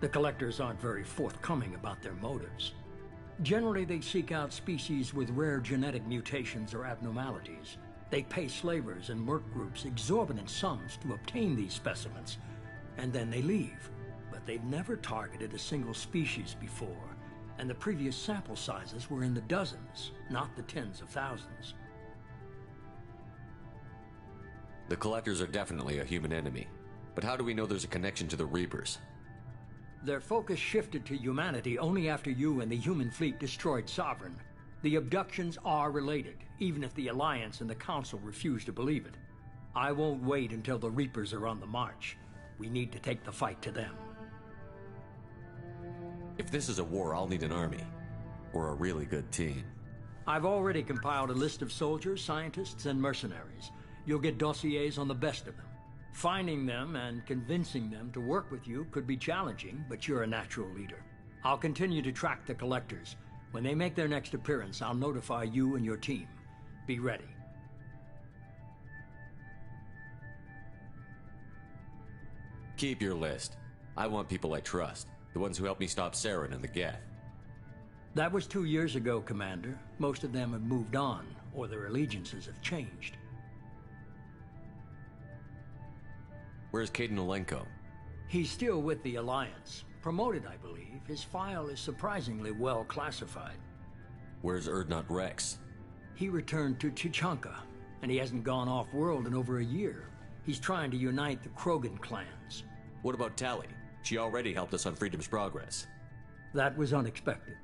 The Collectors aren't very forthcoming about their motives. Generally, they seek out species with rare genetic mutations or abnormalities. They pay slavers and merc groups exorbitant sums to obtain these specimens, and then they leave. But they've never targeted a single species before, and the previous sample sizes were in the dozens, not the tens of thousands. The Collectors are definitely a human enemy, but how do we know there's a connection to the Reapers? Their focus shifted to humanity only after you and the human fleet destroyed Sovereign. The abductions are related, even if the Alliance and the Council refuse to believe it. I won't wait until the Reapers are on the march. We need to take the fight to them. If this is a war, I'll need an army. Or a really good team. I've already compiled a list of soldiers, scientists, and mercenaries. You'll get dossiers on the best of them. Finding them and convincing them to work with you could be challenging, but you're a natural leader. I'll continue to track the Collectors. When they make their next appearance, I'll notify you and your team. Be ready. Keep your list. I want people I trust. The ones who helped me stop Saren and the Geth. That was 2 years ago, Commander. Most of them have moved on, or their allegiances have changed. Where's Kaidan Alenko? He's still with the Alliance. Promoted, I believe. His file is surprisingly well classified. Where's Urdnot Rex? He returned to Tuchanka, and he hasn't gone off-world in over a year. He's trying to unite the Krogan clans. What about Tali? She already helped us on Freedom's progress. That was unexpected.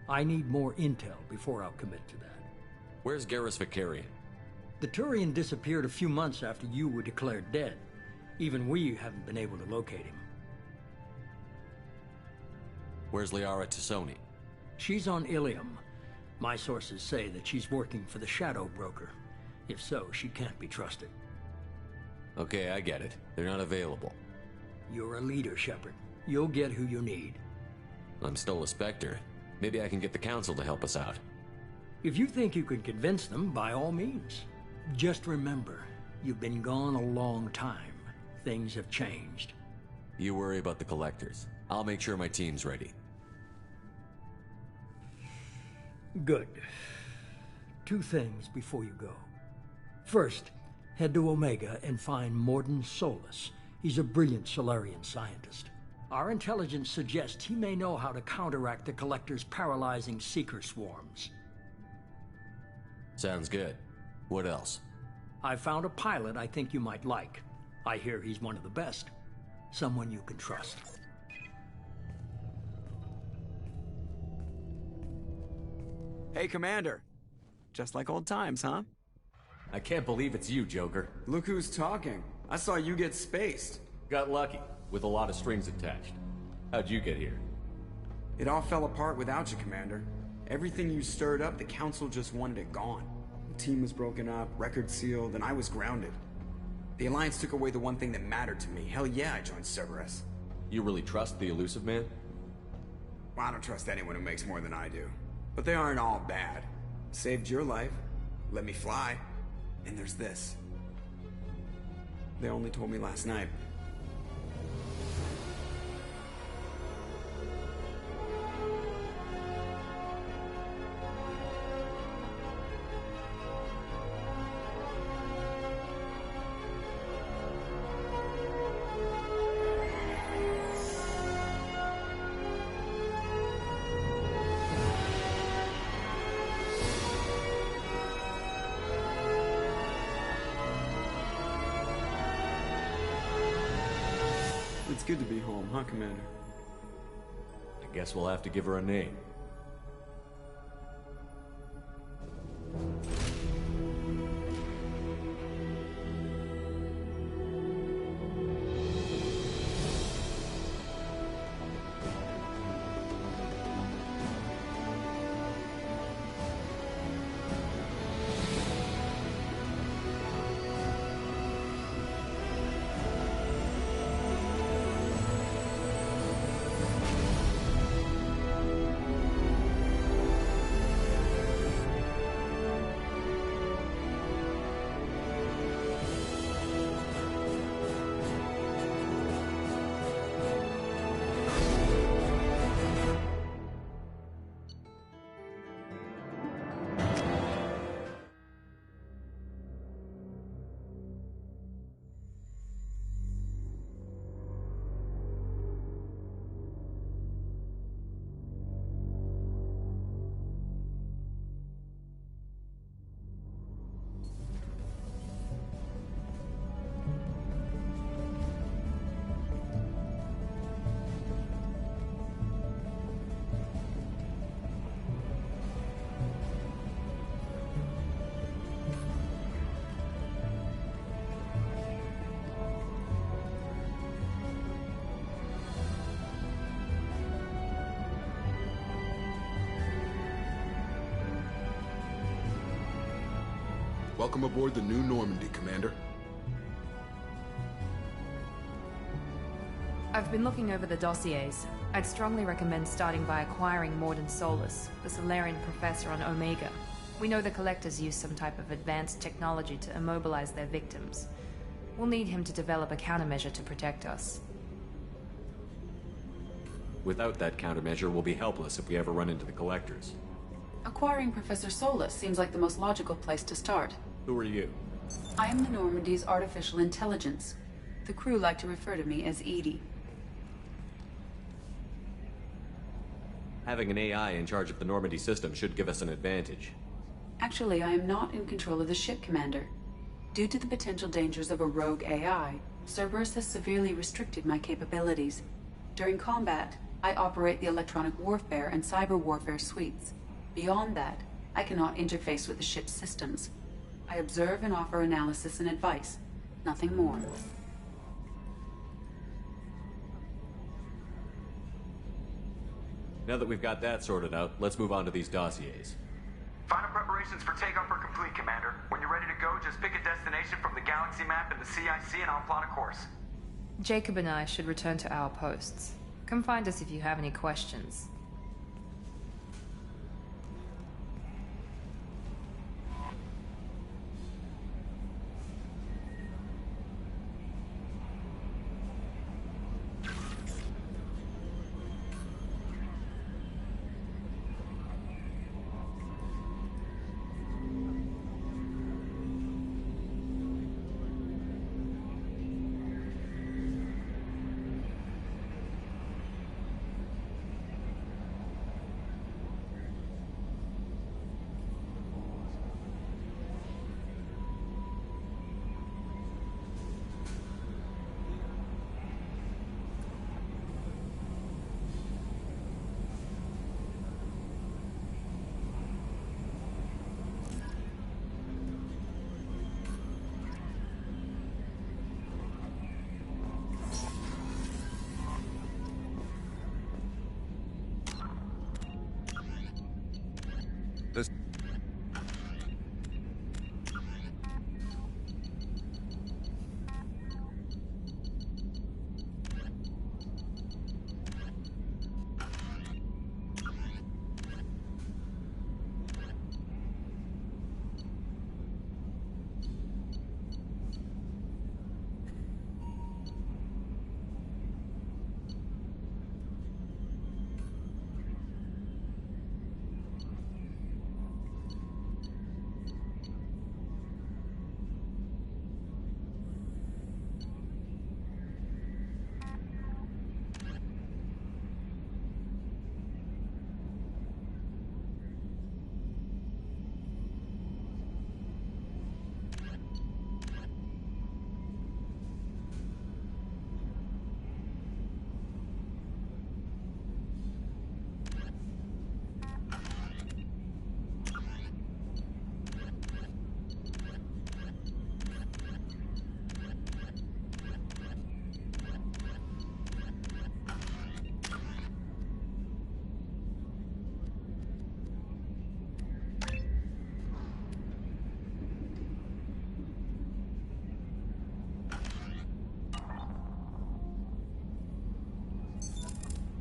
I need more intel before I'll commit to that. Where's Garrus Vakarian? The Turian disappeared a few months after you were declared dead. Even we haven't been able to locate him. Where's Liara T'Soni? She's on Ilium. My sources say that she's working for the Shadow Broker. If so, she can't be trusted. Okay, I get it. They're not available. You're a leader, Shepard. You'll get who you need. I'm still a Spectre. Maybe I can get the Council to help us out. If you think you can convince them, by all means. Just remember, you've been gone a long time. Things have changed. You worry about the Collectors. I'll make sure my team's ready. Good. 2 things before you go. First, head to Omega and find Mordin Solus. He's a brilliant Solarian scientist. Our intelligence suggests he may know how to counteract the Collectors' paralyzing Seeker swarms. Sounds good. What else? I found a pilot I think you might like. I hear he's one of the best. Someone you can trust. Hey, Commander. Just like old times, huh? I can't believe it's you, Joker. Look who's talking. I saw you get spaced. Got lucky, with a lot of strings attached. How'd you get here? It all fell apart without you, Commander. Everything you stirred up, the Council just wanted it gone. The team was broken up, record sealed, and I was grounded. The Alliance took away the one thing that mattered to me. Hell yeah, I joined Cerberus. You really trust the Illusive Man? Well, I don't trust anyone who makes more than I do. But they aren't all bad. Saved your life, let me fly, and there's this. They only told me last night. It's good to be home, huh, Commander? I guess we'll have to give her a name. Welcome aboard the New Normandy, Commander. I've been looking over the dossiers. I'd strongly recommend starting by acquiring Mordin Solus, the Solarian professor on Omega. We know the Collectors use some type of advanced technology to immobilize their victims. We'll need him to develop a countermeasure to protect us. Without that countermeasure, we'll be helpless if we ever run into the Collectors. Acquiring Professor Solus seems like the most logical place to start. Who are you? I am the Normandy's artificial intelligence. The crew like to refer to me as Edie. Having an AI in charge of the Normandy system should give us an advantage. Actually, I am not in control of the ship, Commander. Due to the potential dangers of a rogue AI, Cerberus has severely restricted my capabilities. During combat, I operate the electronic warfare and cyber warfare suites. Beyond that, I cannot interface with the ship's systems. I observe and offer analysis and advice, nothing more. Now that we've got that sorted out, let's move on to these dossiers. Final preparations for takeoff are complete, Commander. When you're ready to go, just pick a destination from the galaxy map in the CIC and I'll plot a course. Jacob and I should return to our posts. Come find us if you have any questions.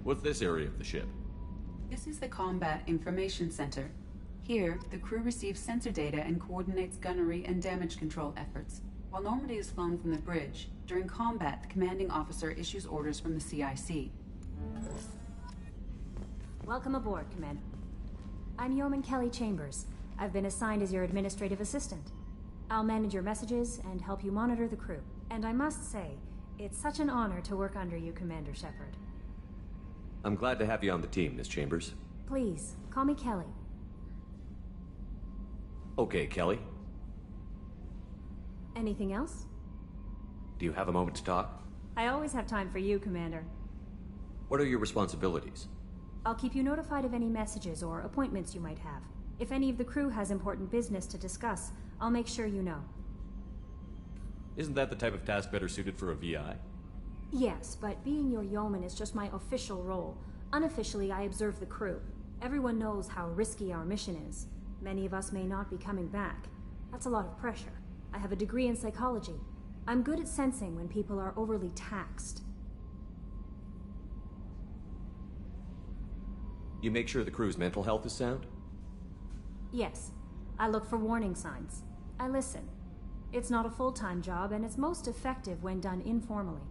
What's this area of the ship? This is the Combat Information Center. Here, the crew receives sensor data and coordinates gunnery and damage control efforts. While Normandy is flown from the bridge, during combat, the commanding officer issues orders from the CIC. Welcome aboard, Commander. I'm Yeoman Kelly Chambers. I've been assigned as your administrative assistant. I'll manage your messages and help you monitor the crew. And I must say, it's such an honor to work under you, Commander Shepard. I'm glad to have you on the team, Miss Chambers. Please, call me Kelly. Okay, Kelly. Anything else? Do you have a moment to talk? I always have time for you, Commander. What are your responsibilities? I'll keep you notified of any messages or appointments you might have. If any of the crew has important business to discuss, I'll make sure you know. Isn't that the type of task better suited for a VI? Yes, but being your yeoman is just my official role. Unofficially, I observe the crew. Everyone knows how risky our mission is. Many of us may not be coming back. That's a lot of pressure. I have a degree in psychology. I'm good at sensing when people are overly taxed. You make sure the crew's mental health is sound? Yes. I look for warning signs. I listen. It's not a full-time job, and it's most effective when done informally.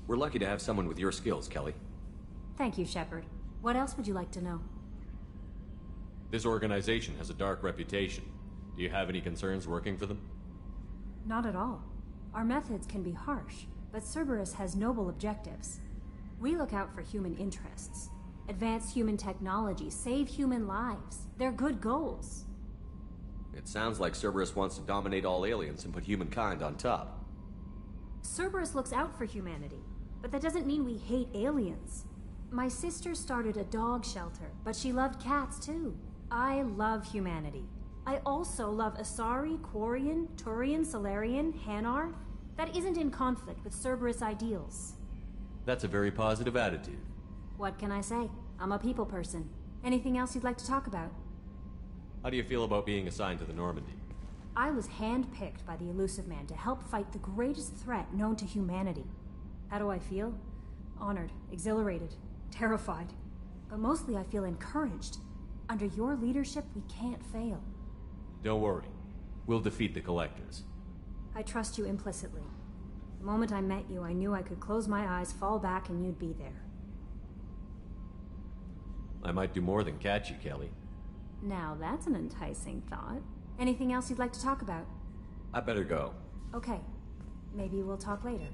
We're lucky to have someone with your skills, Kelly. Thank you, Shepard. What else would you like to know? This organization has a dark reputation. Do you have any concerns working for them? Not at all. Our methods can be harsh, but Cerberus has noble objectives. We look out for human interests. Advance human technology, save human lives. They're good goals. It sounds like Cerberus wants to dominate all aliens and put humankind on top. Cerberus looks out for humanity, but that doesn't mean we hate aliens. My sister started a dog shelter, but she loved cats too. I love humanity. I also love Asari, Quarian, Turian, Salarian, Hanar. That isn't in conflict with Cerberus ideals. That's a very positive attitude. What can I say? I'm a people person. Anything else you'd like to talk about? How do you feel about being assigned to the Normandy? I was handpicked by the Illusive Man to help fight the greatest threat known to humanity. How do I feel? Honored, exhilarated, terrified. But mostly I feel encouraged. Under your leadership, we can't fail. Don't worry. We'll defeat the Collectors. I trust you implicitly. The moment I met you, I knew I could close my eyes, fall back, and you'd be there. I might do more than catch you, Kelly. Now that's an enticing thought. Anything else you'd like to talk about? I better go. Okay. Maybe we'll talk later.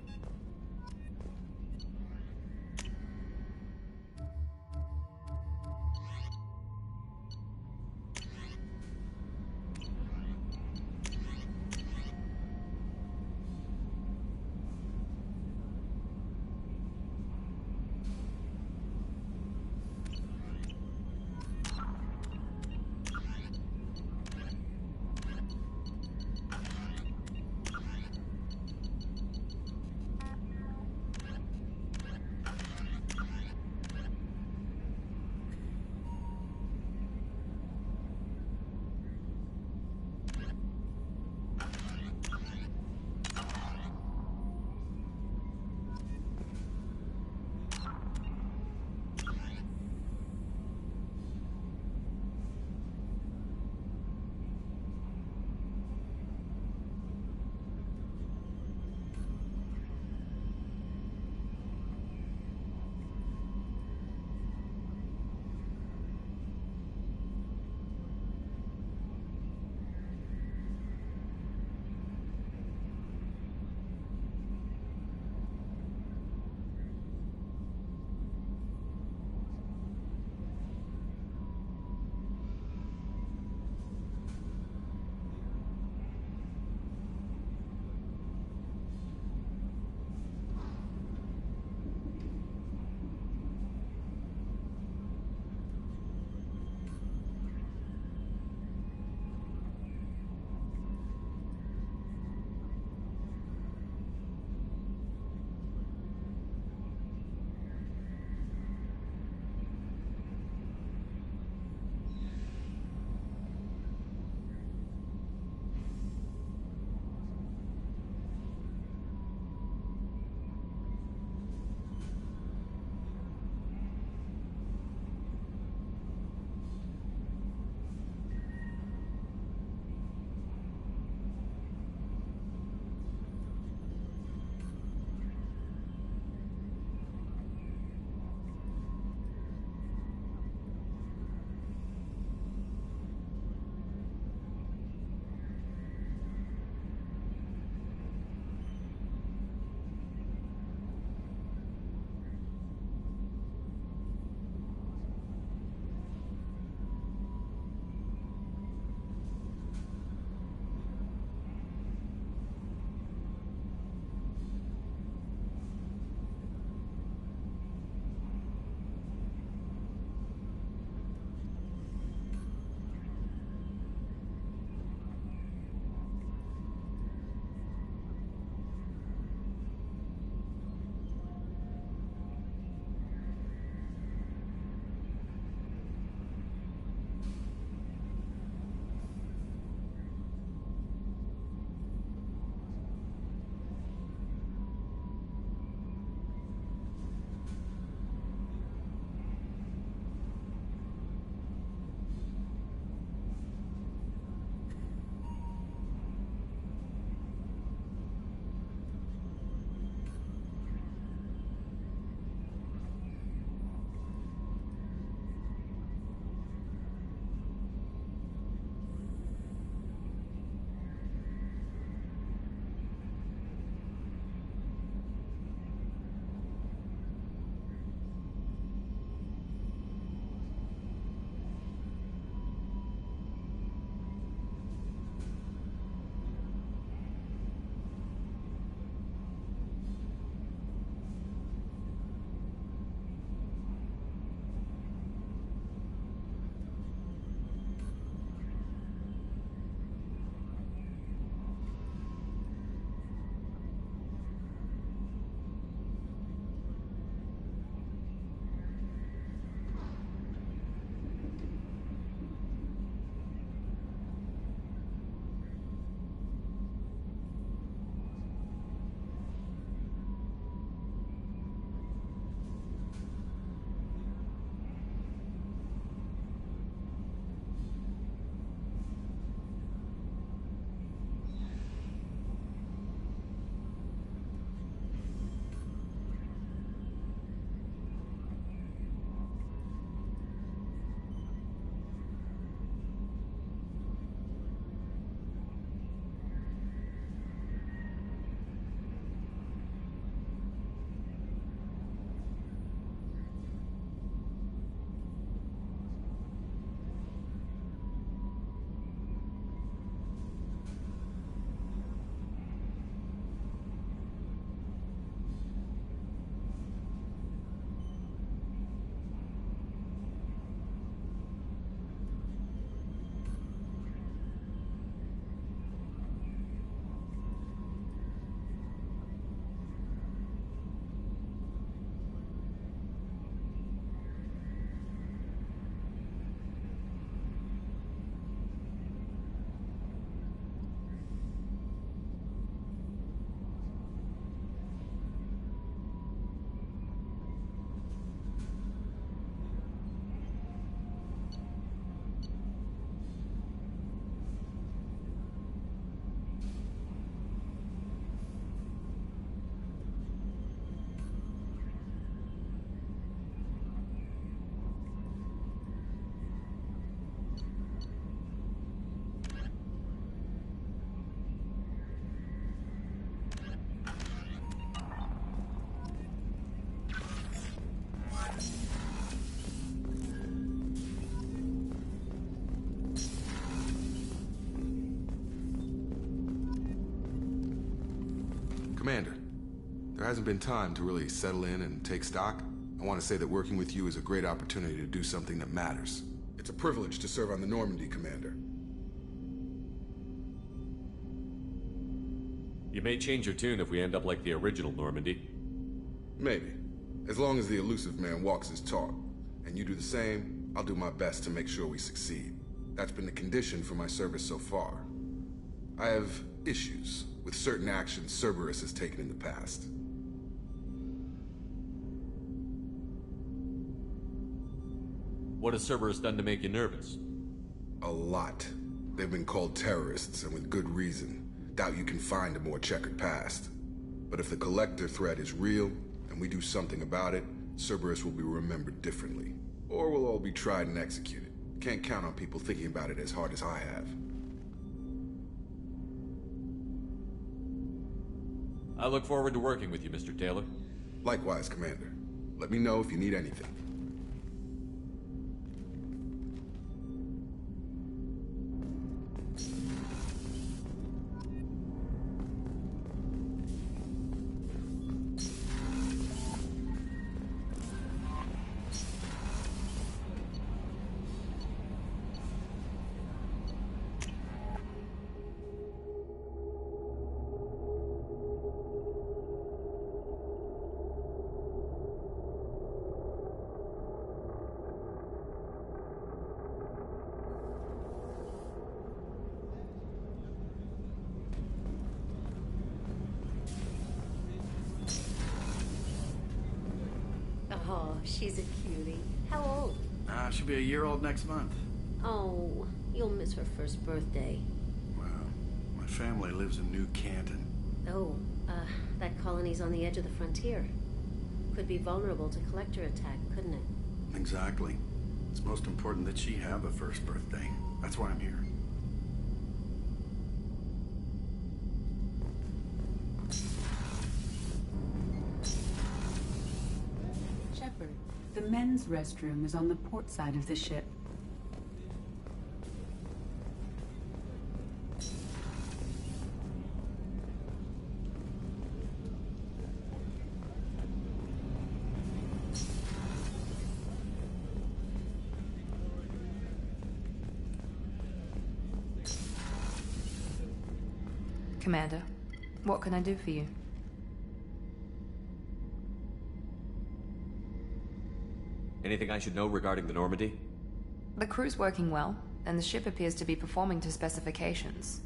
Commander, there hasn't been time to really settle in and take stock. I want to say that working with you is a great opportunity to do something that matters. It's a privilege to serve on the Normandy, Commander. You may change your tune if we end up like the original Normandy. Maybe. As long as the Elusive Man walks his talk. And you do the same, I'll do my best to make sure we succeed. That's been the condition for my service so far. I have issues with certain actions Cerberus has taken in the past. What has Cerberus done to make you nervous? A lot. They've been called terrorists, and with good reason. Doubt you can find a more checkered past. But if the Collector threat is real, and we do something about it, Cerberus will be remembered differently. Or we'll all be tried and executed. Can't count on people thinking about it as hard as I have. I look forward to working with you, Mr. Taylor. Likewise, Commander. Let me know if you need anything. Oh, she's a cutie. How old? She'll be a year old next month. Oh, you'll miss her first birthday. Well, my family lives in New Canton. Oh, that colony's on the edge of the frontier. Could be vulnerable to Collector attack, couldn't it? Exactly. It's most important that she have a first birthday. That's why I'm here. Shepard, the men's restroom is on the port side of the ship. Commander, what can I do for you? Anything I should know regarding the Normandy? The crew's working well, and the ship appears to be performing to specifications.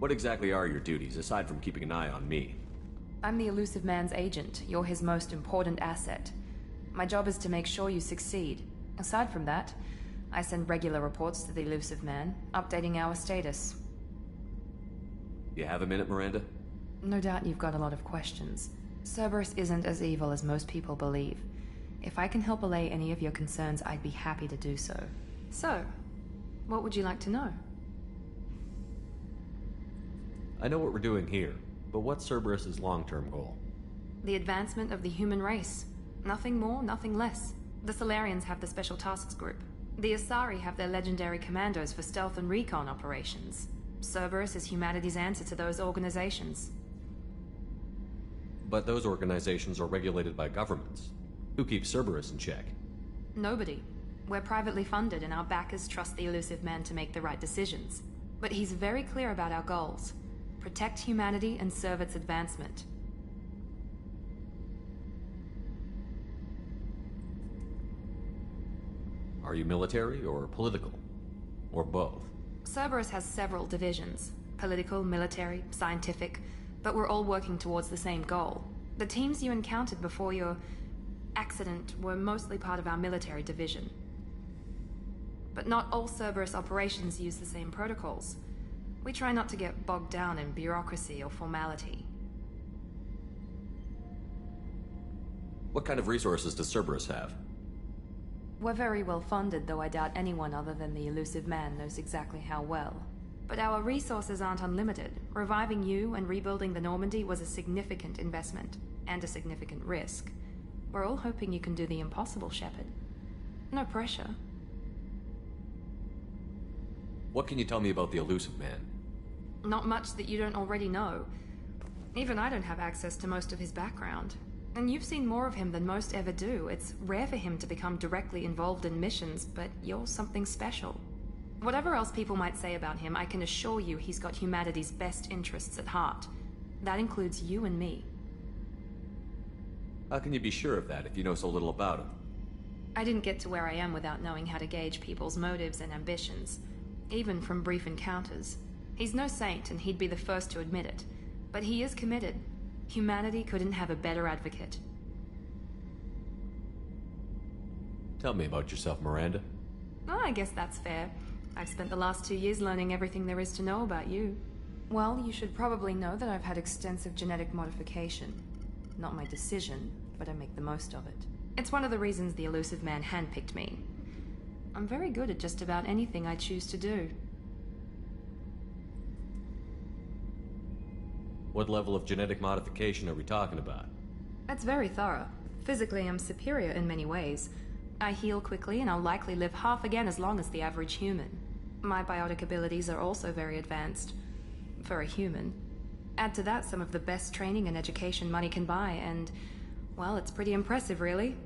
What exactly are your duties, aside from keeping an eye on me? I'm the Elusive Man's agent. You're his most important asset. My job is to make sure you succeed. Aside from that, I send regular reports to the Elusive Man, updating our status. You have a minute, Miranda? No doubt you've got a lot of questions. Cerberus isn't as evil as most people believe. If I can help allay any of your concerns, I'd be happy to do so. So, what would you like to know? I know what we're doing here, but what's Cerberus's long-term goal? The advancement of the human race. Nothing more, nothing less. The Solarians have the Special Tasks Group. The Asari have their legendary commandos for stealth and recon operations. Cerberus is humanity's answer to those organizations. But those organizations are regulated by governments. Who keeps Cerberus in check? Nobody. We're privately funded and our backers trust the Elusive Man to make the right decisions. But he's very clear about our goals. Protect humanity and serve its advancement. Are you military or political? Or both? Cerberus has several divisions. Political, military, scientific, but we're all working towards the same goal. The teams you encountered before your accident were mostly part of our military division. But not all Cerberus operations use the same protocols. We try not to get bogged down in bureaucracy or formality. What kind of resources does Cerberus have? We're very well funded, though I doubt anyone other than the Elusive Man knows exactly how well. But our resources aren't unlimited. Reviving you and rebuilding the Normandy was a significant investment, and a significant risk. We're all hoping you can do the impossible, Shepard. No pressure. What can you tell me about the Elusive Man? Not much that you don't already know. Even I don't have access to most of his background. And you've seen more of him than most ever do. It's rare for him to become directly involved in missions, but you're something special. Whatever else people might say about him, I can assure you he's got humanity's best interests at heart. That includes you and me. How can you be sure of that if you know so little about him? I didn't get to where I am without knowing how to gauge people's motives and ambitions, even from brief encounters. He's no saint, and he'd be the first to admit it. But he is committed. Humanity couldn't have a better advocate. Tell me about yourself, Miranda. Oh, I guess that's fair. I've spent the last 2 years learning everything there is to know about you. Well, you should probably know that I've had extensive genetic modification. Not my decision, but I make the most of it. It's one of the reasons the Elusive Man handpicked me. I'm very good at just about anything I choose to do. What level of genetic modification are we talking about? That's very thorough. Physically, I'm superior in many ways. I heal quickly, and I'll likely live half again as long as the average human. My biotic abilities are also very advanced. For a human. Add to that some of the best training and education money can buy, and, well, it's pretty impressive, really.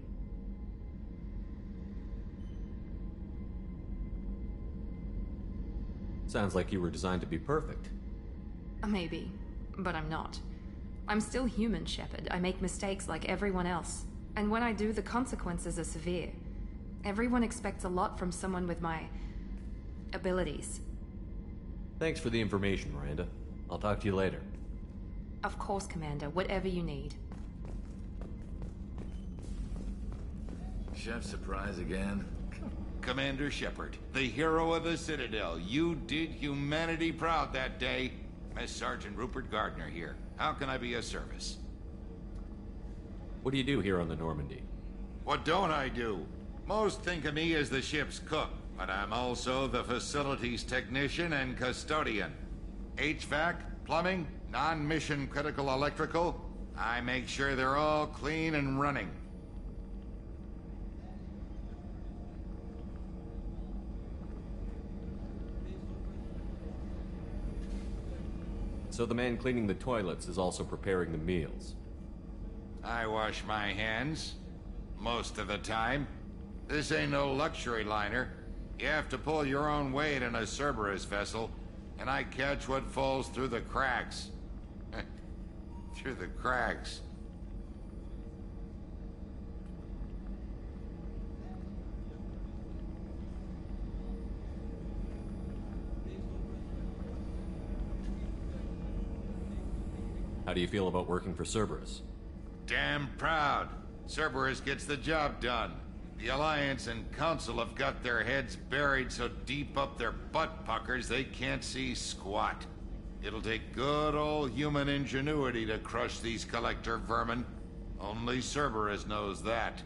Sounds like you were designed to be perfect. Maybe, but I'm not. I'm still human, Shepard. I make mistakes like everyone else. And when I do, the consequences are severe. Everyone expects a lot from someone with my abilities. Thanks for the information, Miranda. I'll talk to you later. Of course, Commander. Whatever you need. Chef surprise again? Commander Shepard, the hero of the Citadel. You did humanity proud that day. Mess Sergeant Rupert Gardner here. How can I be of service? What do you do here on the Normandy? What don't I do? Most think of me as the ship's cook, but I'm also the facilities technician and custodian. HVAC, plumbing, non-mission critical electrical. I make sure they're all clean and running. So the man cleaning the toilets is also preparing the meals. I wash my hands. Most of the time. This ain't no luxury liner. You have to pull your own weight in a Cerberus vessel, and I catch what falls through the cracks. Through the cracks. How do you feel about working for Cerberus? Damn proud. Cerberus gets the job done. The Alliance and Council have got their heads buried so deep up their butt puckers they can't see squat. It'll take good old human ingenuity to crush these collector vermin. Only Cerberus knows that.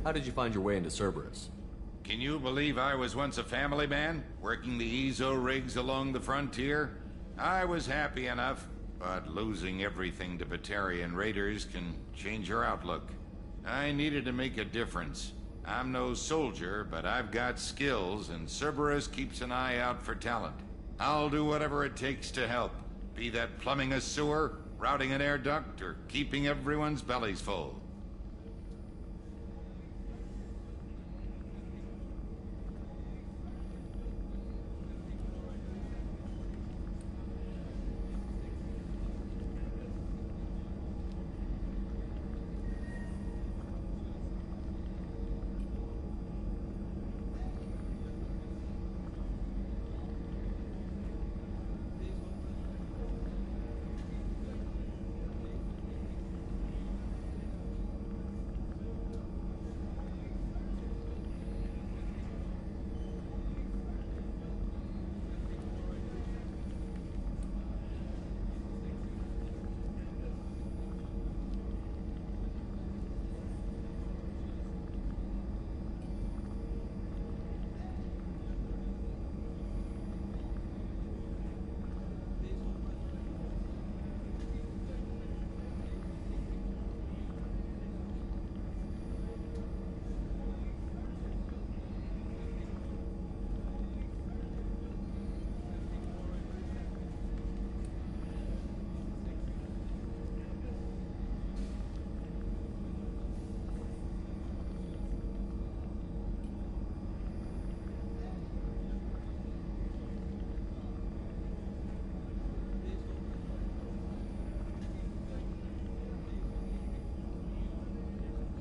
How did you find your way into Cerberus? Can you believe I was once a family man, working the EZO rigs along the frontier? I was happy enough, but losing everything to Batarian raiders can change your outlook. I needed to make a difference. I'm no soldier, but I've got skills, and Cerberus keeps an eye out for talent. I'll do whatever it takes to help, be that plumbing a sewer, routing an air duct, or keeping everyone's bellies full.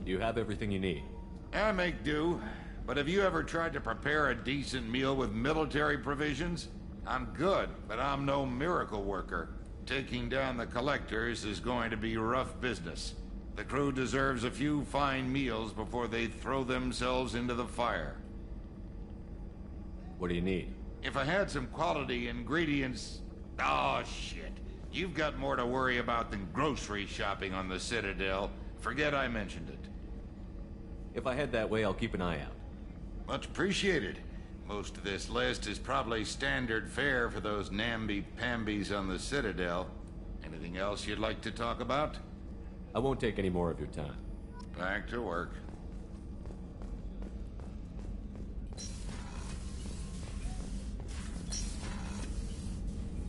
Do you have everything you need? I make do. But have you ever tried to prepare a decent meal with military provisions? I'm good, but I'm no miracle worker. Taking down the collectors is going to be rough business. The crew deserves a few fine meals before they throw themselves into the fire. What do you need? If I had some quality ingredients... Oh, shit. You've got more to worry about than grocery shopping on the Citadel. Forget I mentioned it. If I head that way, I'll keep an eye out. Much appreciated. Most of this list is probably standard fare for those namby-pambies on the Citadel. Anything else you'd like to talk about? I won't take any more of your time. Back to work.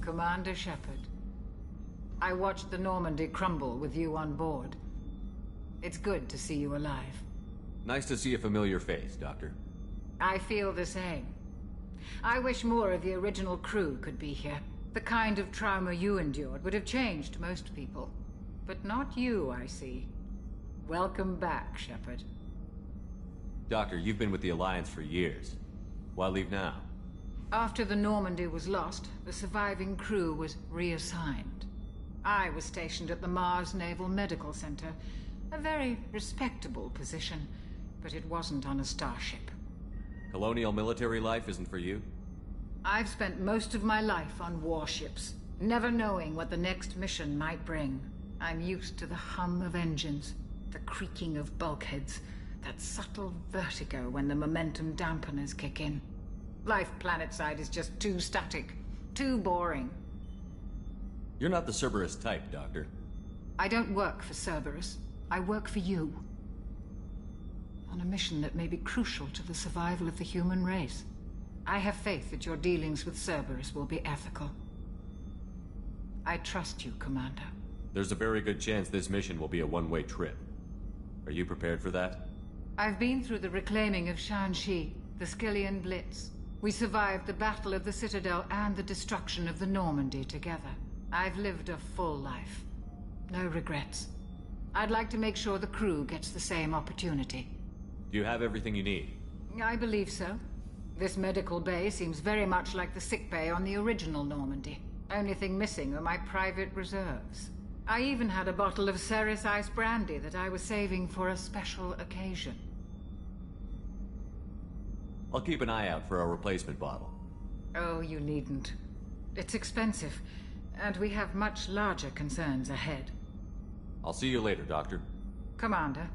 Commander Shepard, I watched the Normandy crumble with you on board. It's good to see you alive. Nice to see a familiar face, Doctor. I feel the same. I wish more of the original crew could be here. The kind of trauma you endured would have changed most people. But not you, I see. Welcome back, Shepard. Doctor, you've been with the Alliance for years. Why leave now? After the Normandy was lost, the surviving crew was reassigned. I was stationed at the Mars Naval Medical Center, a very respectable position, but it wasn't on a starship. Colonial military life isn't for you? I've spent most of my life on warships, never knowing what the next mission might bring. I'm used to the hum of engines, the creaking of bulkheads, that subtle vertigo when the momentum dampeners kick in. Life planetside is just too static, too boring. You're not the Cerberus type, Doctor. I don't work for Cerberus. I work for you. On a mission that may be crucial to the survival of the human race. I have faith that your dealings with Cerberus will be ethical. I trust you, Commander. There's a very good chance this mission will be a one-way trip. Are you prepared for that? I've been through the reclaiming of Shanxi, the Skyllian Blitz. We survived the Battle of the Citadel and the destruction of the Normandy together. I've lived a full life. No regrets. I'd like to make sure the crew gets the same opportunity. Do you have everything you need? I believe so. This medical bay seems very much like the sick bay on the original Normandy. Only thing missing are my private reserves. I even had a bottle of Ceres Ice brandy that I was saving for a special occasion. I'll keep an eye out for a replacement bottle. Oh, you needn't. It's expensive, and we have much larger concerns ahead. I'll see you later, Doctor. Commander.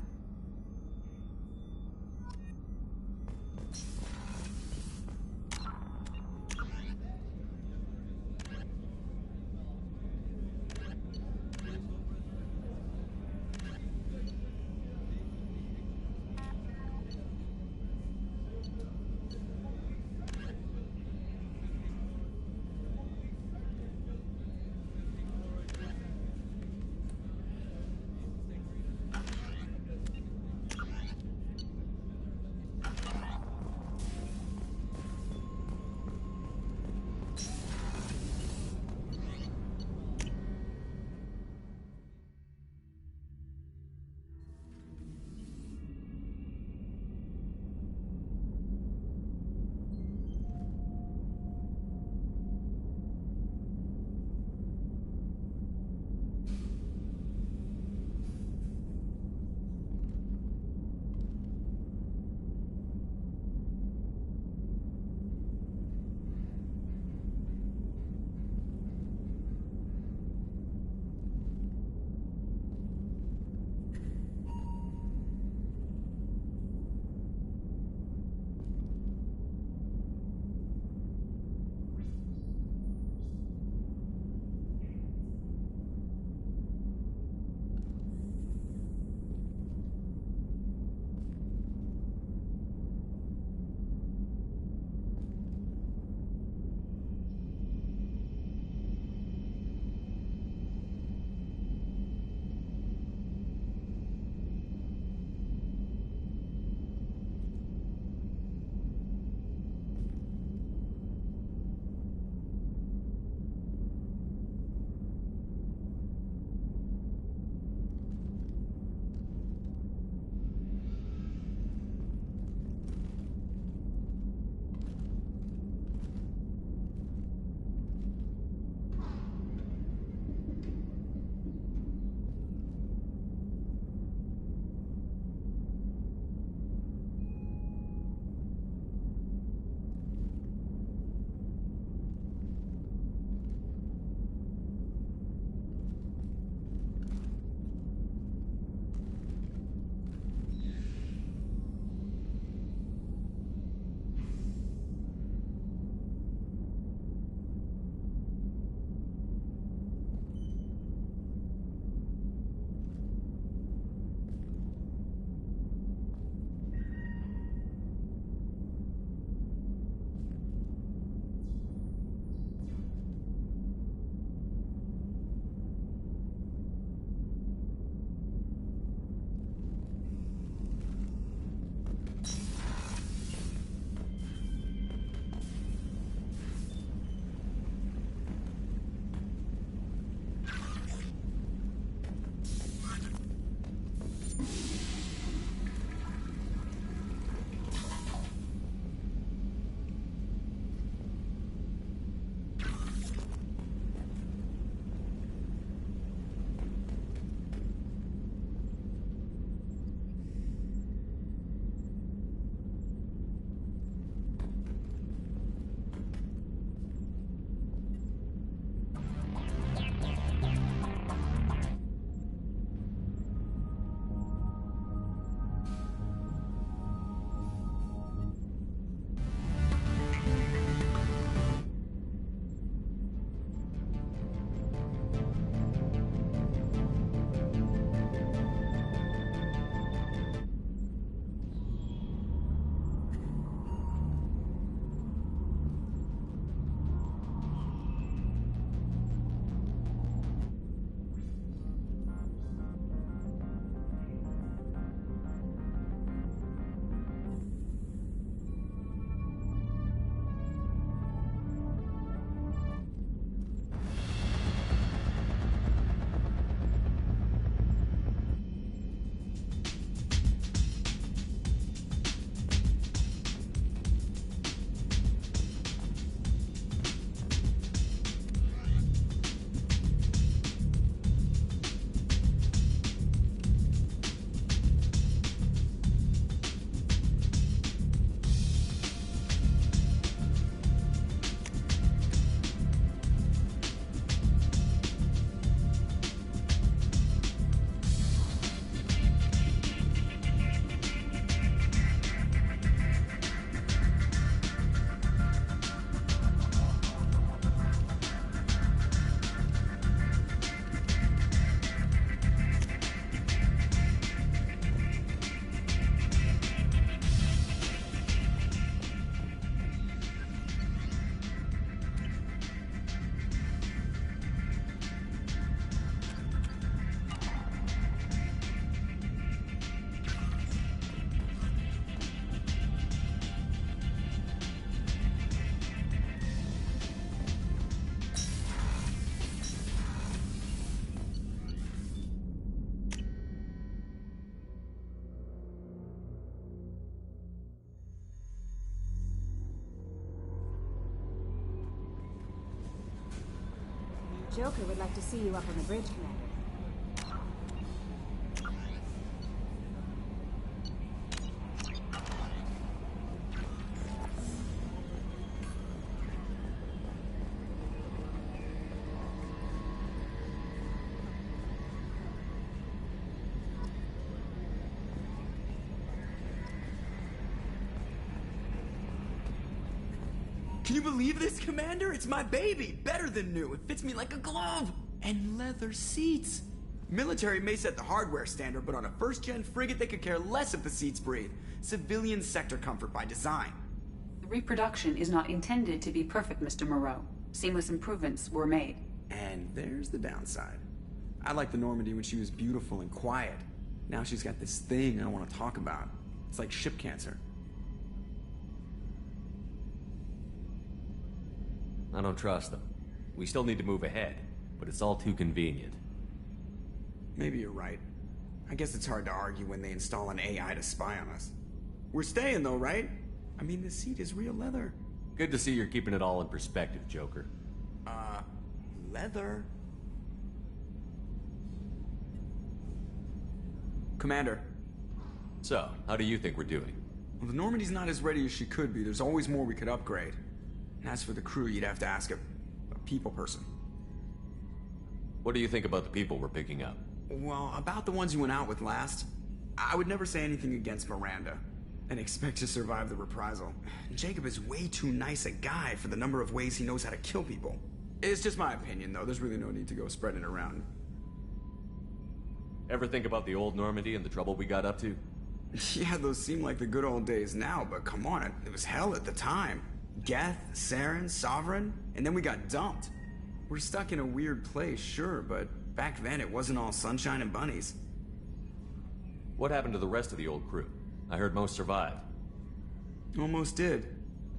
Joker would like to see you up on the bridge, Commander. Can you believe this, Commander? It's my baby! Better than new. It fits me like a glove! And leather seats! Military may set the hardware standard, but on a first-gen frigate, they could care less if the seats breathe. Civilian sector comfort by design. The reproduction is not intended to be perfect, Mr. Moreau. Seamless improvements were made. And there's the downside. I liked the Normandy when she was beautiful and quiet. Now she's got this thing I want to talk about. It's like ship cancer. I don't trust them. We still need to move ahead, but it's all too convenient. Maybe you're right. I guess it's hard to argue when they install an AI to spy on us. We're staying though, right? I mean, the seat is real leather. Good to see you're keeping it all in perspective, Joker. Leather? Commander. So, how do you think we're doing? Well, the Normandy's not as ready as she could be. There's always more we could upgrade. And as for the crew, you'd have to ask a people person. What do you think about the people we're picking up? Well, about the ones you went out with last, I would never say anything against Miranda and expect to survive the reprisal. Jacob is way too nice a guy for the number of ways he knows how to kill people. It's just my opinion, though. There's really no need to go spreading it around. Ever think about the old Normandy and the trouble we got up to? Yeah, those seem like the good old days now, but come on, it was hell at the time. Geth, Saren, Sovereign, and then we got dumped. We're stuck in a weird place, sure, but back then it wasn't all sunshine and bunnies. What happened to the rest of the old crew? I heard most survived. Almost did.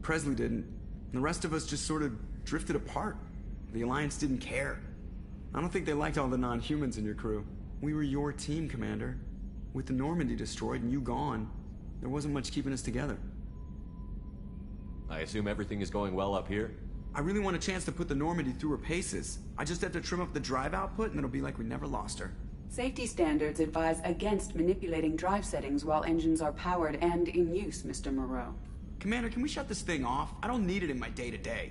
Presley didn't. The rest of us just sort of drifted apart. The Alliance didn't care. I don't think they liked all the non-humans in your crew. We were your team, Commander. With the Normandy destroyed and you gone, there wasn't much keeping us together. I assume everything is going well up here? I really want a chance to put the Normandy through her paces. I just have to trim up the drive output and it'll be like we never lost her. Safety standards advise against manipulating drive settings while engines are powered and in use, Mr. Moreau. Commander, can we shut this thing off? I don't need it in my day-to-day.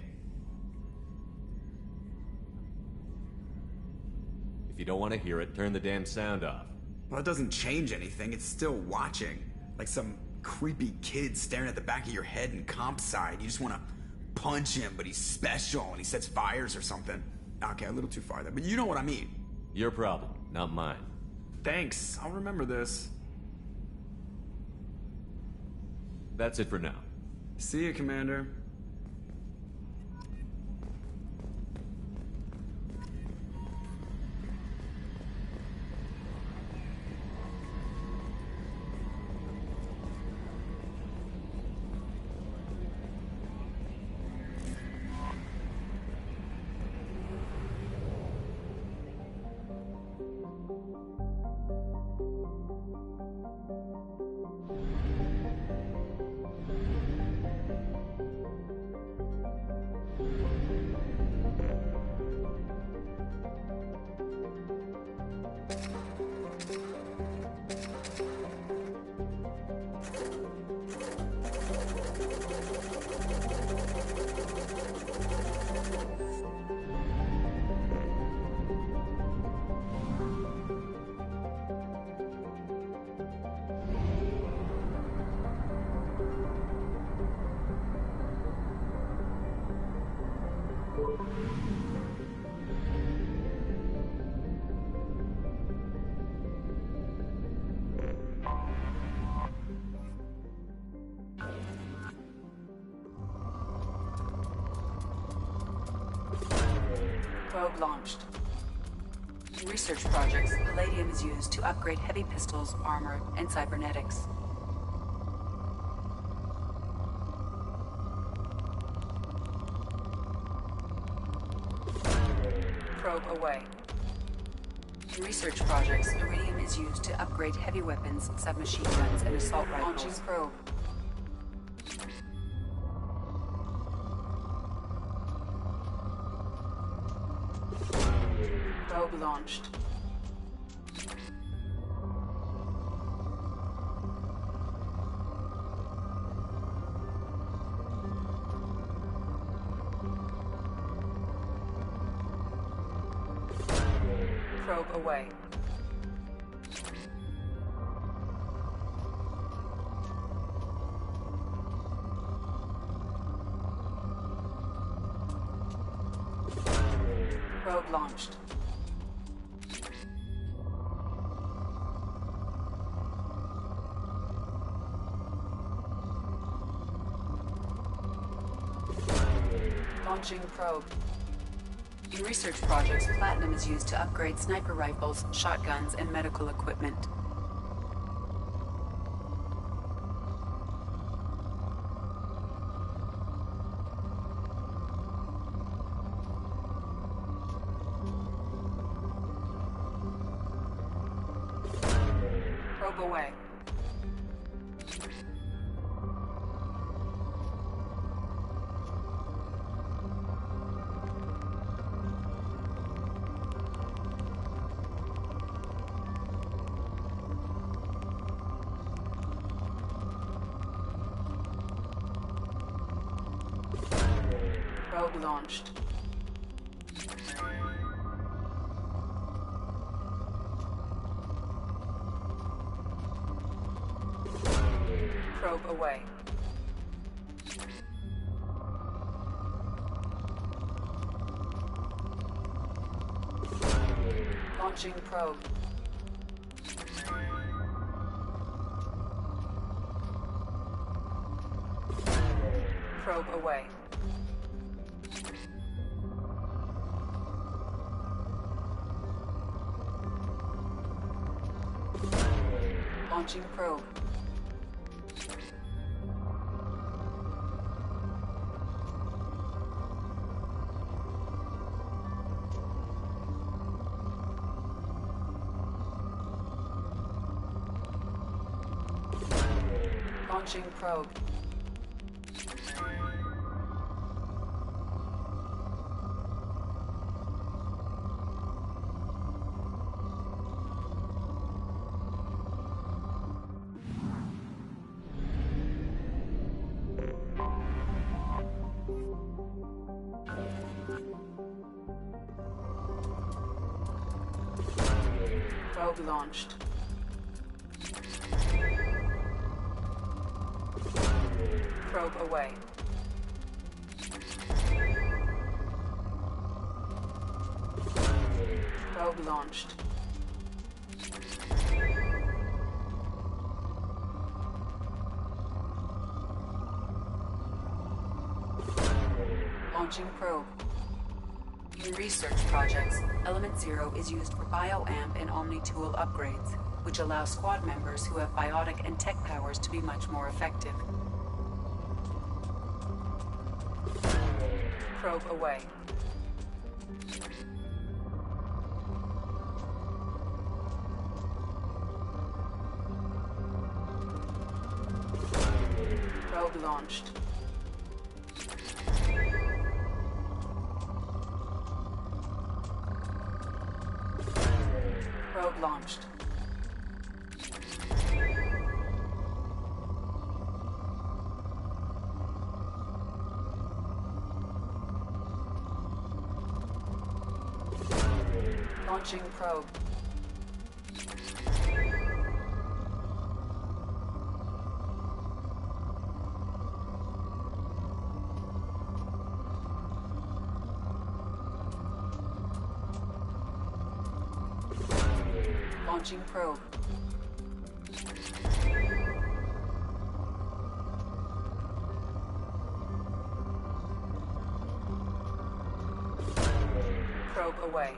If you don't want to hear it, turn the damn sound off. Well, it doesn't change anything. It's still watching. Like some creepy kid staring at the back of your head in comp side. You just want to punch him, but he's special and he sets fires or something. Okay, a little too far there, but you know what I mean. Your problem, not mine. Thanks, I'll remember this. That's it for now. See you, Commander. Probe launched. In research projects, Palladium is used to upgrade heavy pistols, armor, and cybernetics. Probe away. In research projects, Iridium is used to upgrade heavy weapons, submachine guns, and assault rifles. Launching probe. Probe launched. Probe away. Probe launched. Launching probe. In research projects, platinum is used to upgrade sniper rifles, shotguns, and medical equipment. Probe away. Probe launched. Probe away. Launching probe. Probe away. Launching probe. Launching probe. Probe launched. Probe away. Probe launched. Launching probe. In research projects, Element Zero is used for BioAmp and Omni-Tool upgrades, which allow squad members who have biotic and tech powers to be much more effective. Probe away. Probe launched. Probe launched. Launching probe. Launching probe. Probe away.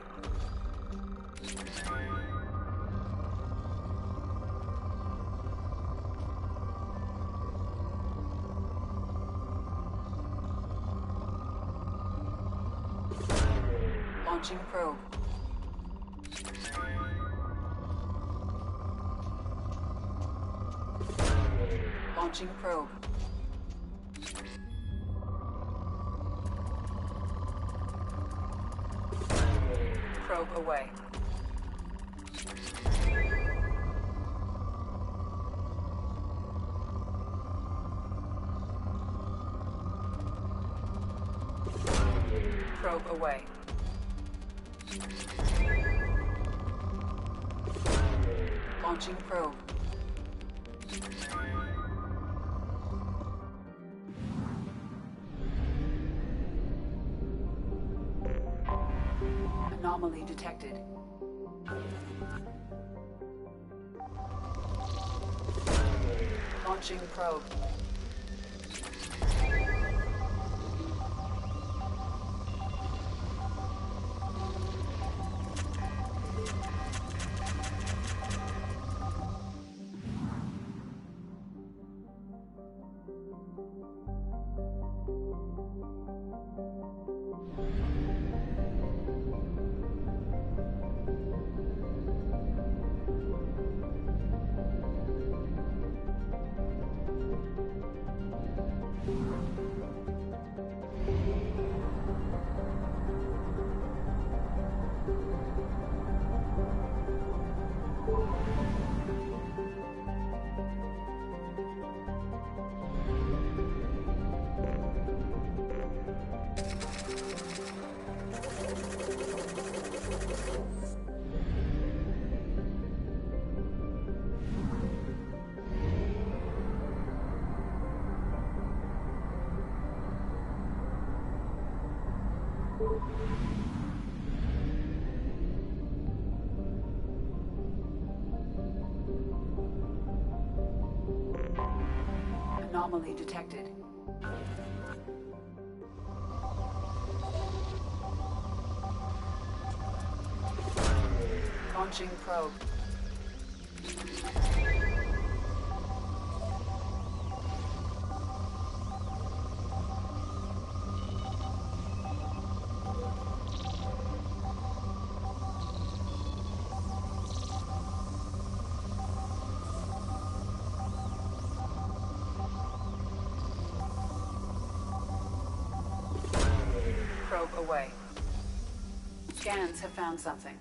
Launching probe. Launching probe. Probe away. Probe away. Launching probe. Anomaly detected. Launching probe. Anomaly detected. Launching probe. Probe away. Scans have found something.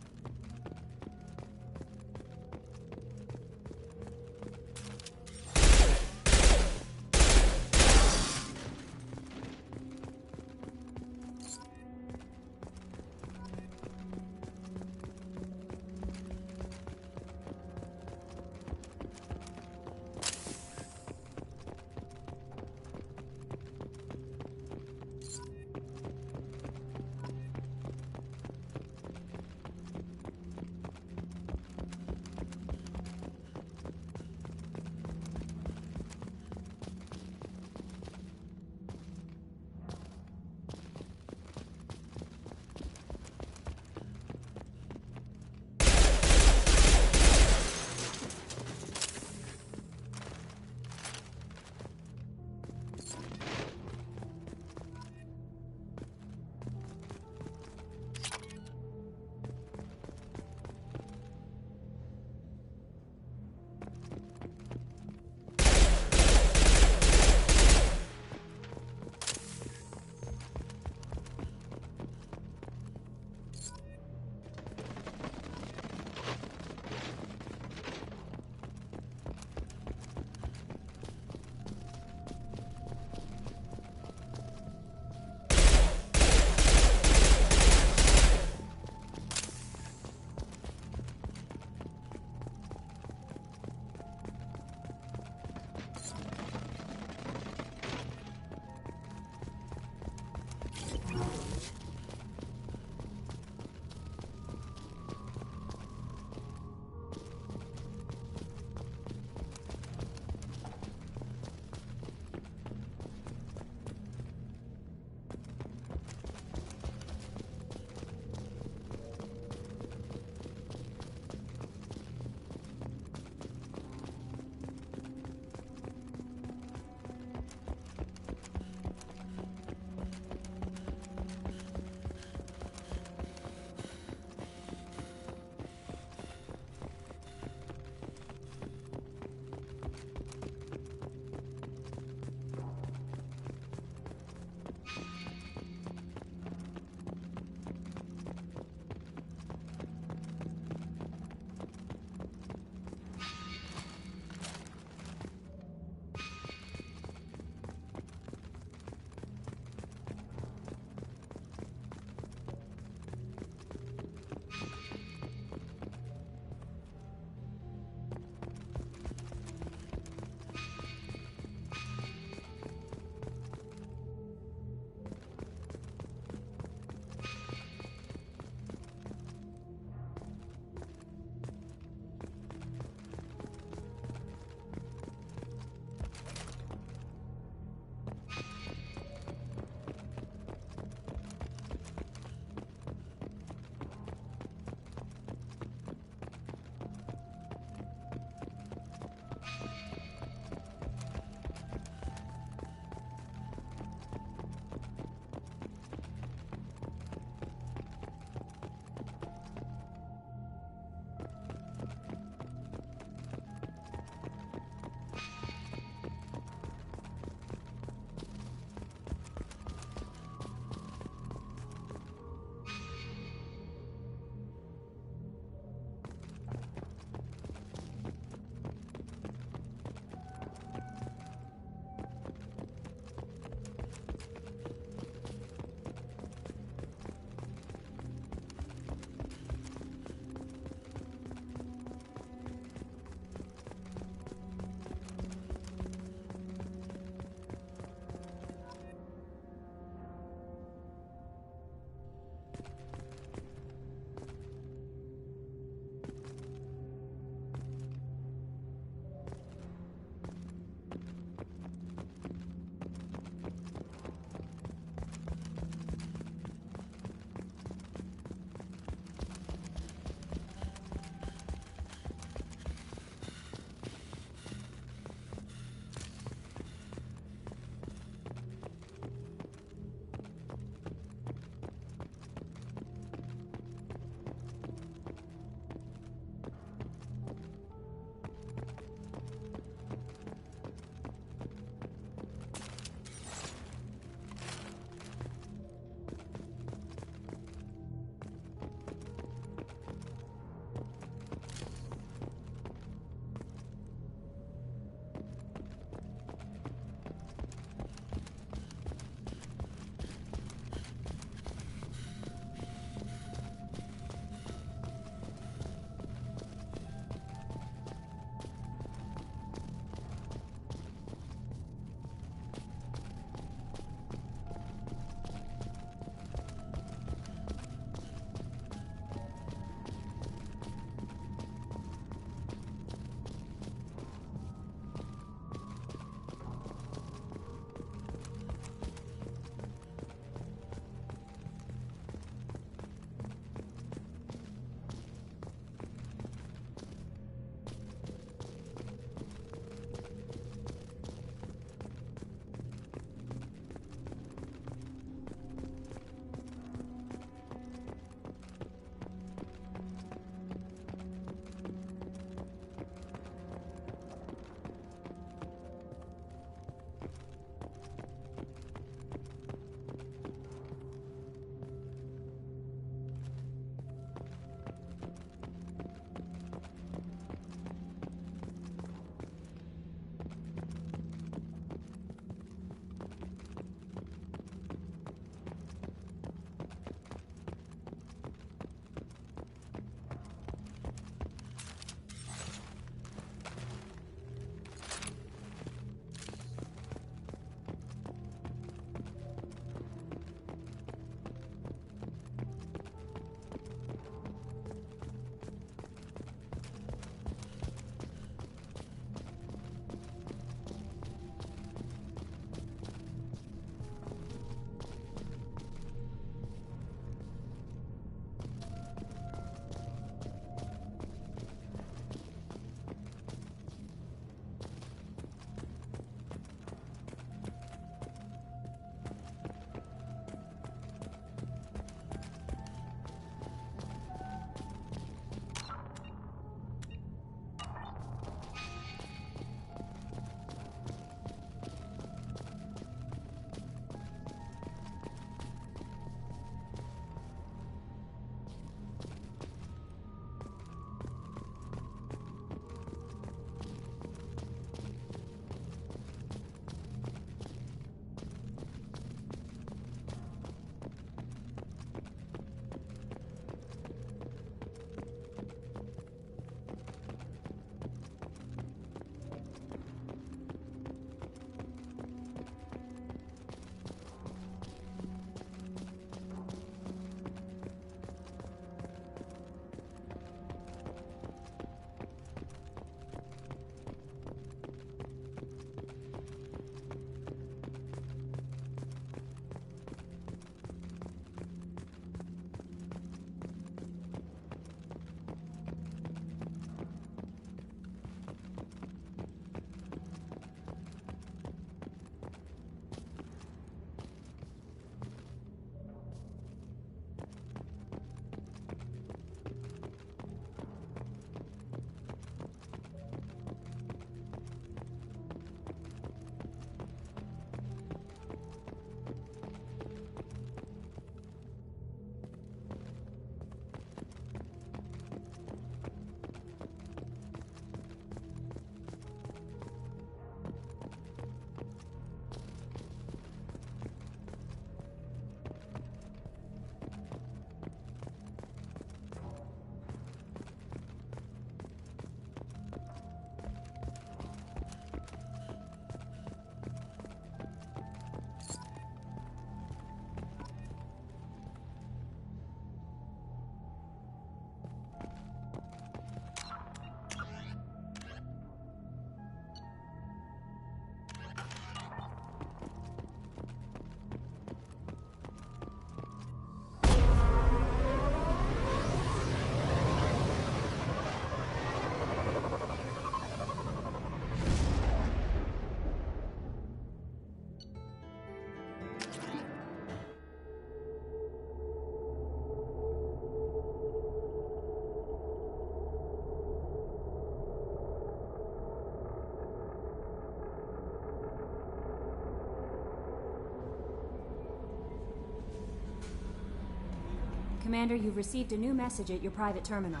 Commander, you've received a new message at your private terminal.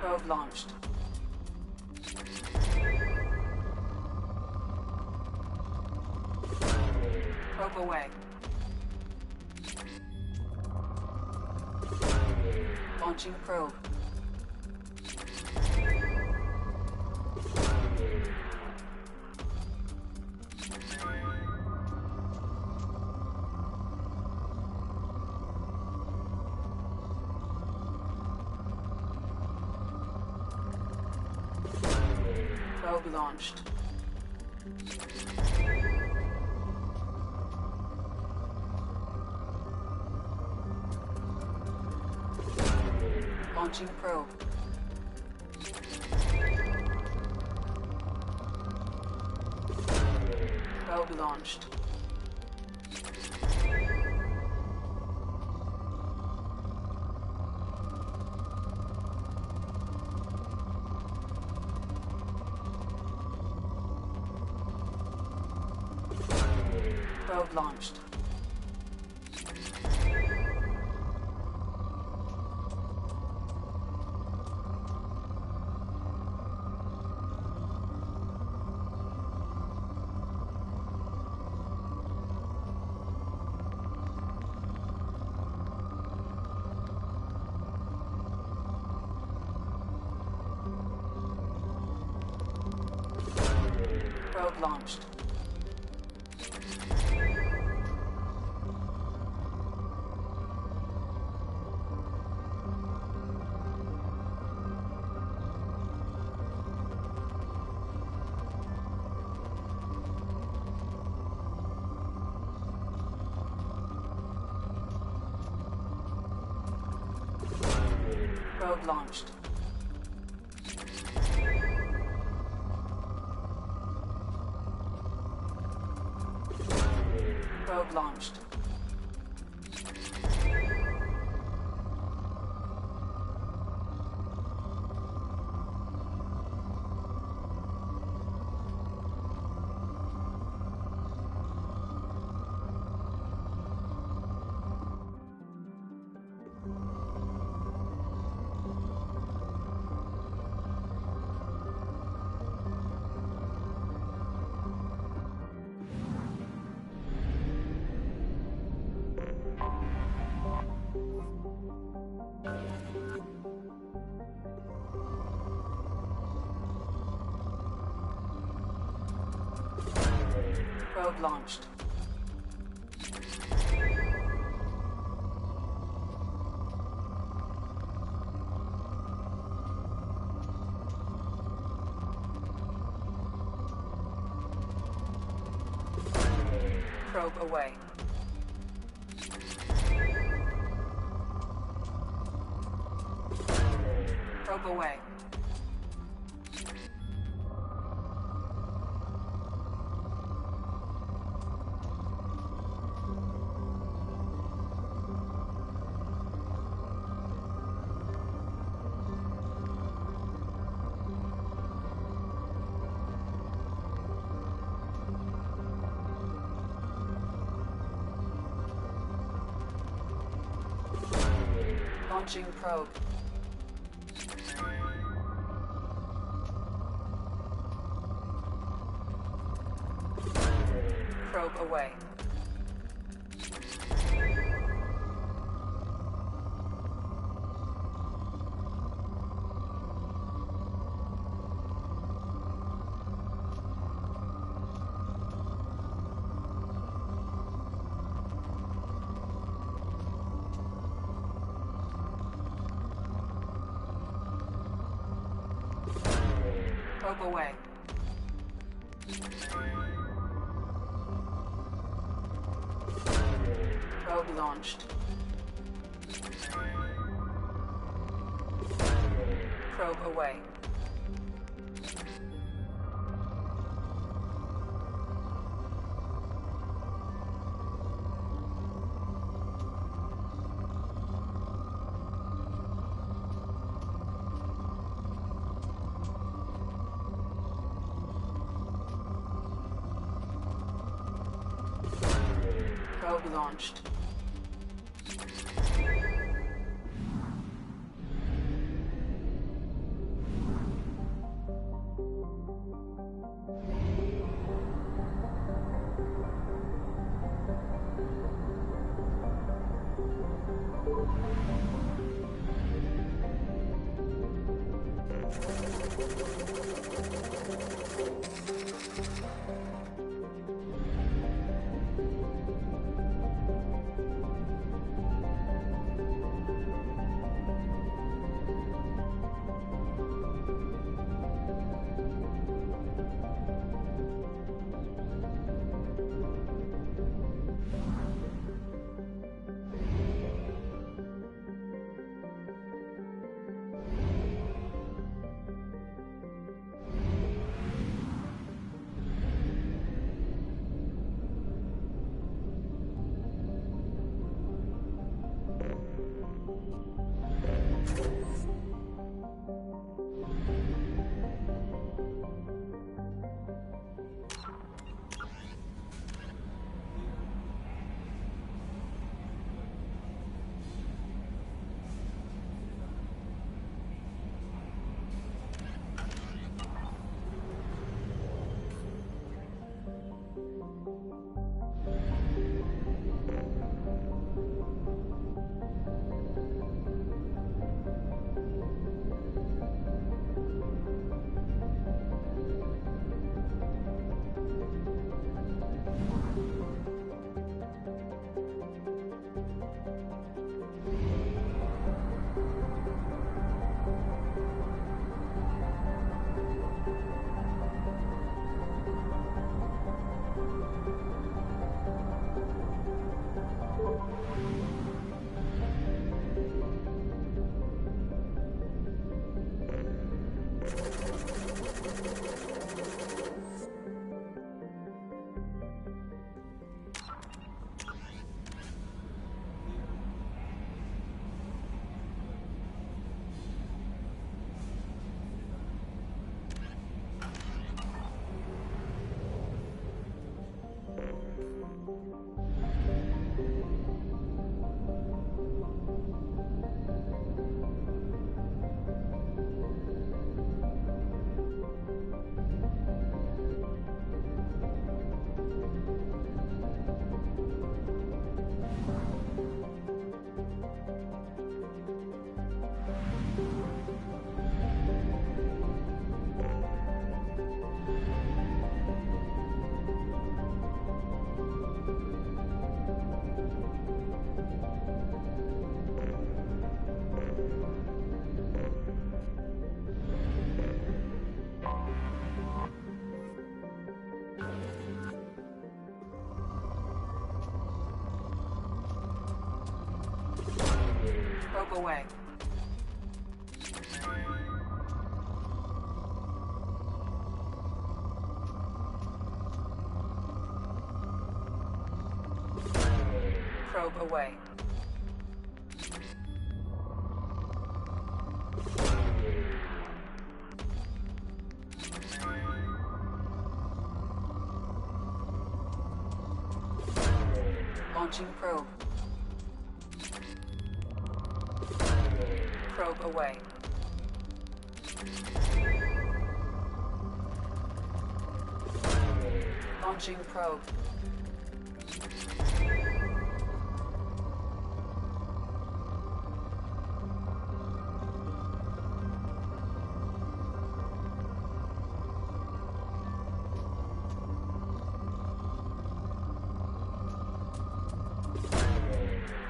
Probe launched. Probe away. Launching probe. Probe launched. Launching probe. Probe launched. Probe launched. Probe launched. Probe launched. Probe launched. Probe launched. Probe away. Probe away. Launching probe. Probe away. Probe away. Probe launched. Probe away. Probe launched. Probe away. Probe away. Launching probe. Probe away. Launching probe.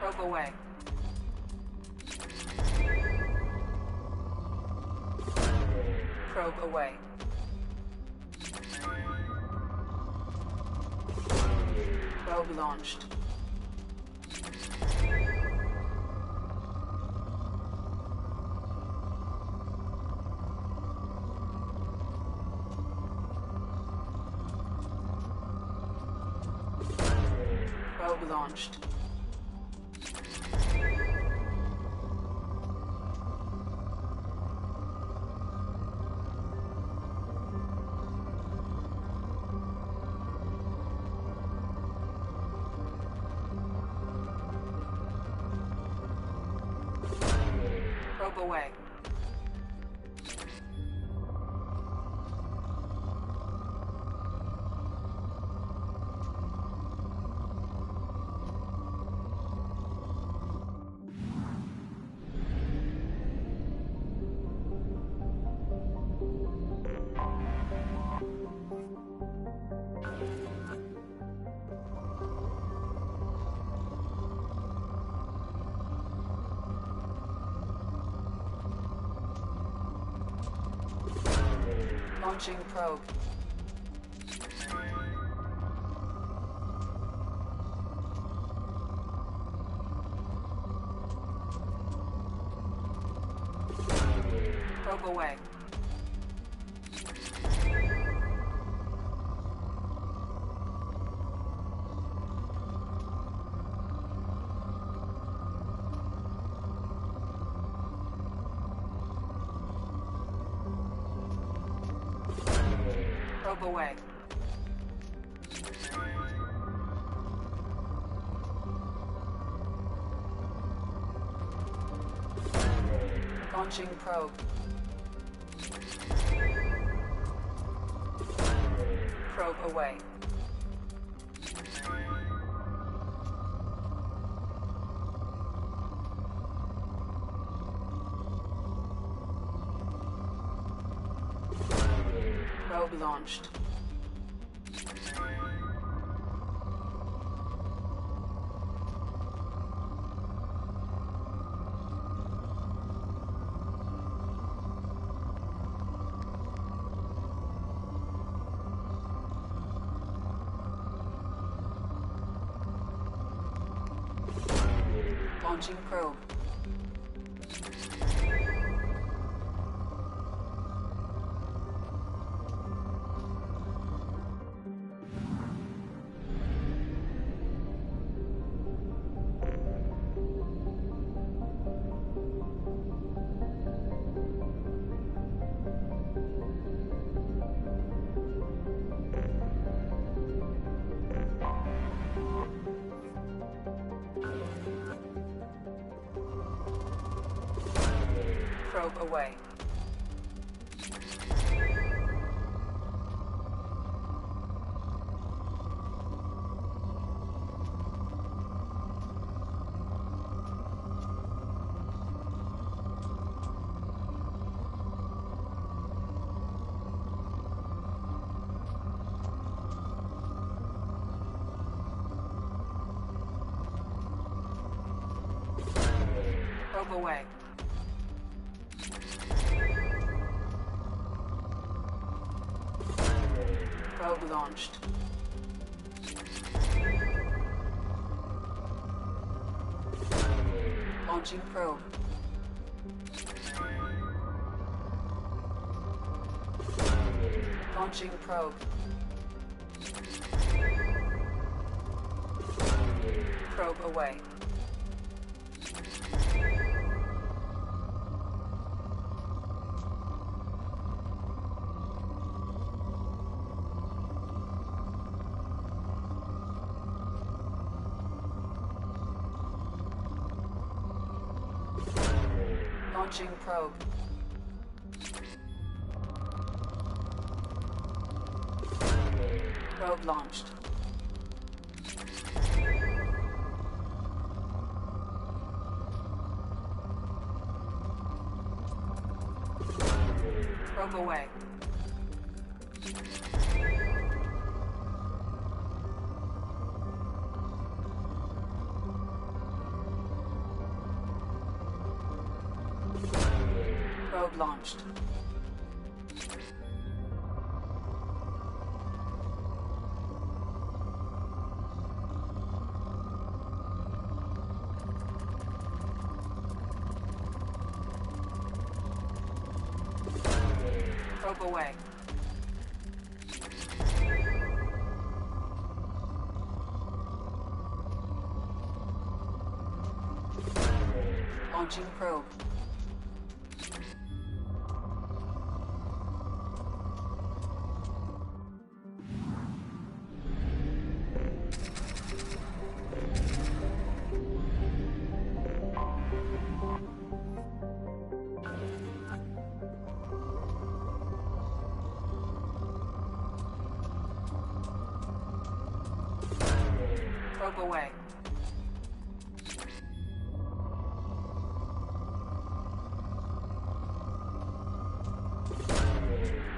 Probe away. Probe away. Probe launched. Probe launched. Probe away. Launching probe. Probe away. Probe away. Launching probe. Probe away. Probe launched. Launching probe. Probe away. Probe away. Probe launched. Launching probe. Launching probe. Probe away. Launching probe. Probe launched. Probe away. Probe launched. Probe away. Launching probe. Probe away.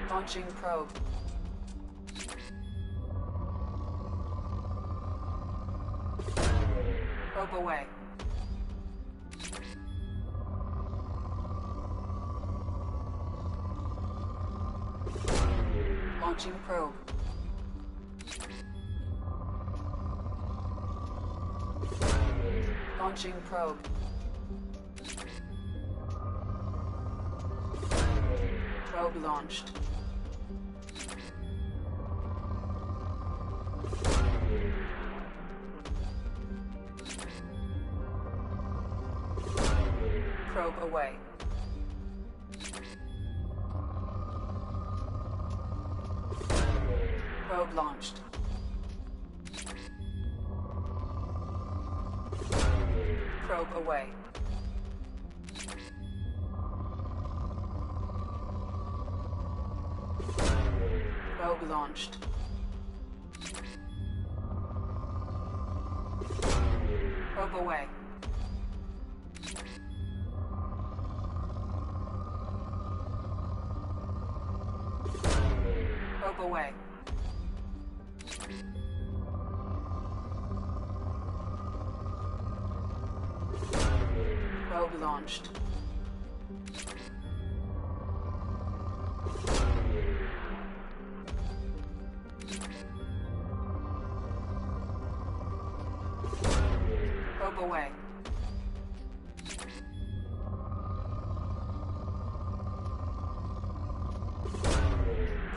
Launching probe. Probe away. Launching probe. Launching probe. Probe launched. Probe away. Probe launched. Probe away. Probe launched. Probe away. Probe away. Probe launched. Probe away.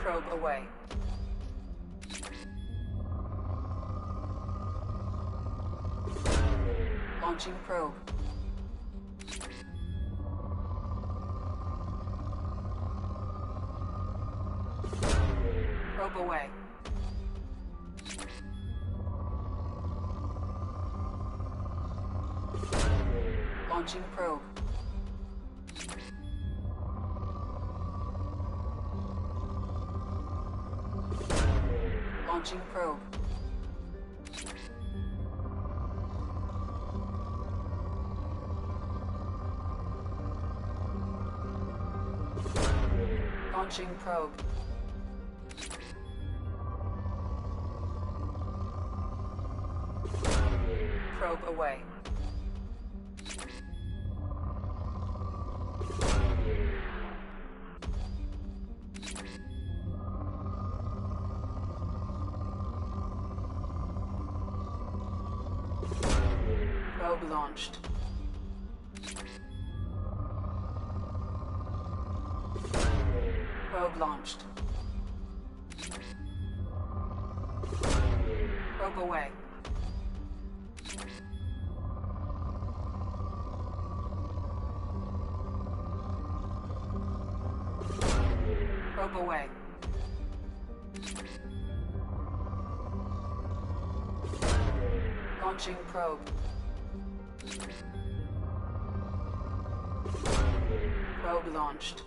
Probe away. Launching probe. Probe away. Launching probe. Launching probe. Launching probe. Probe away. Probe launched. Probe launched. Probe away. Probe away. Launching probe. Rogue launched.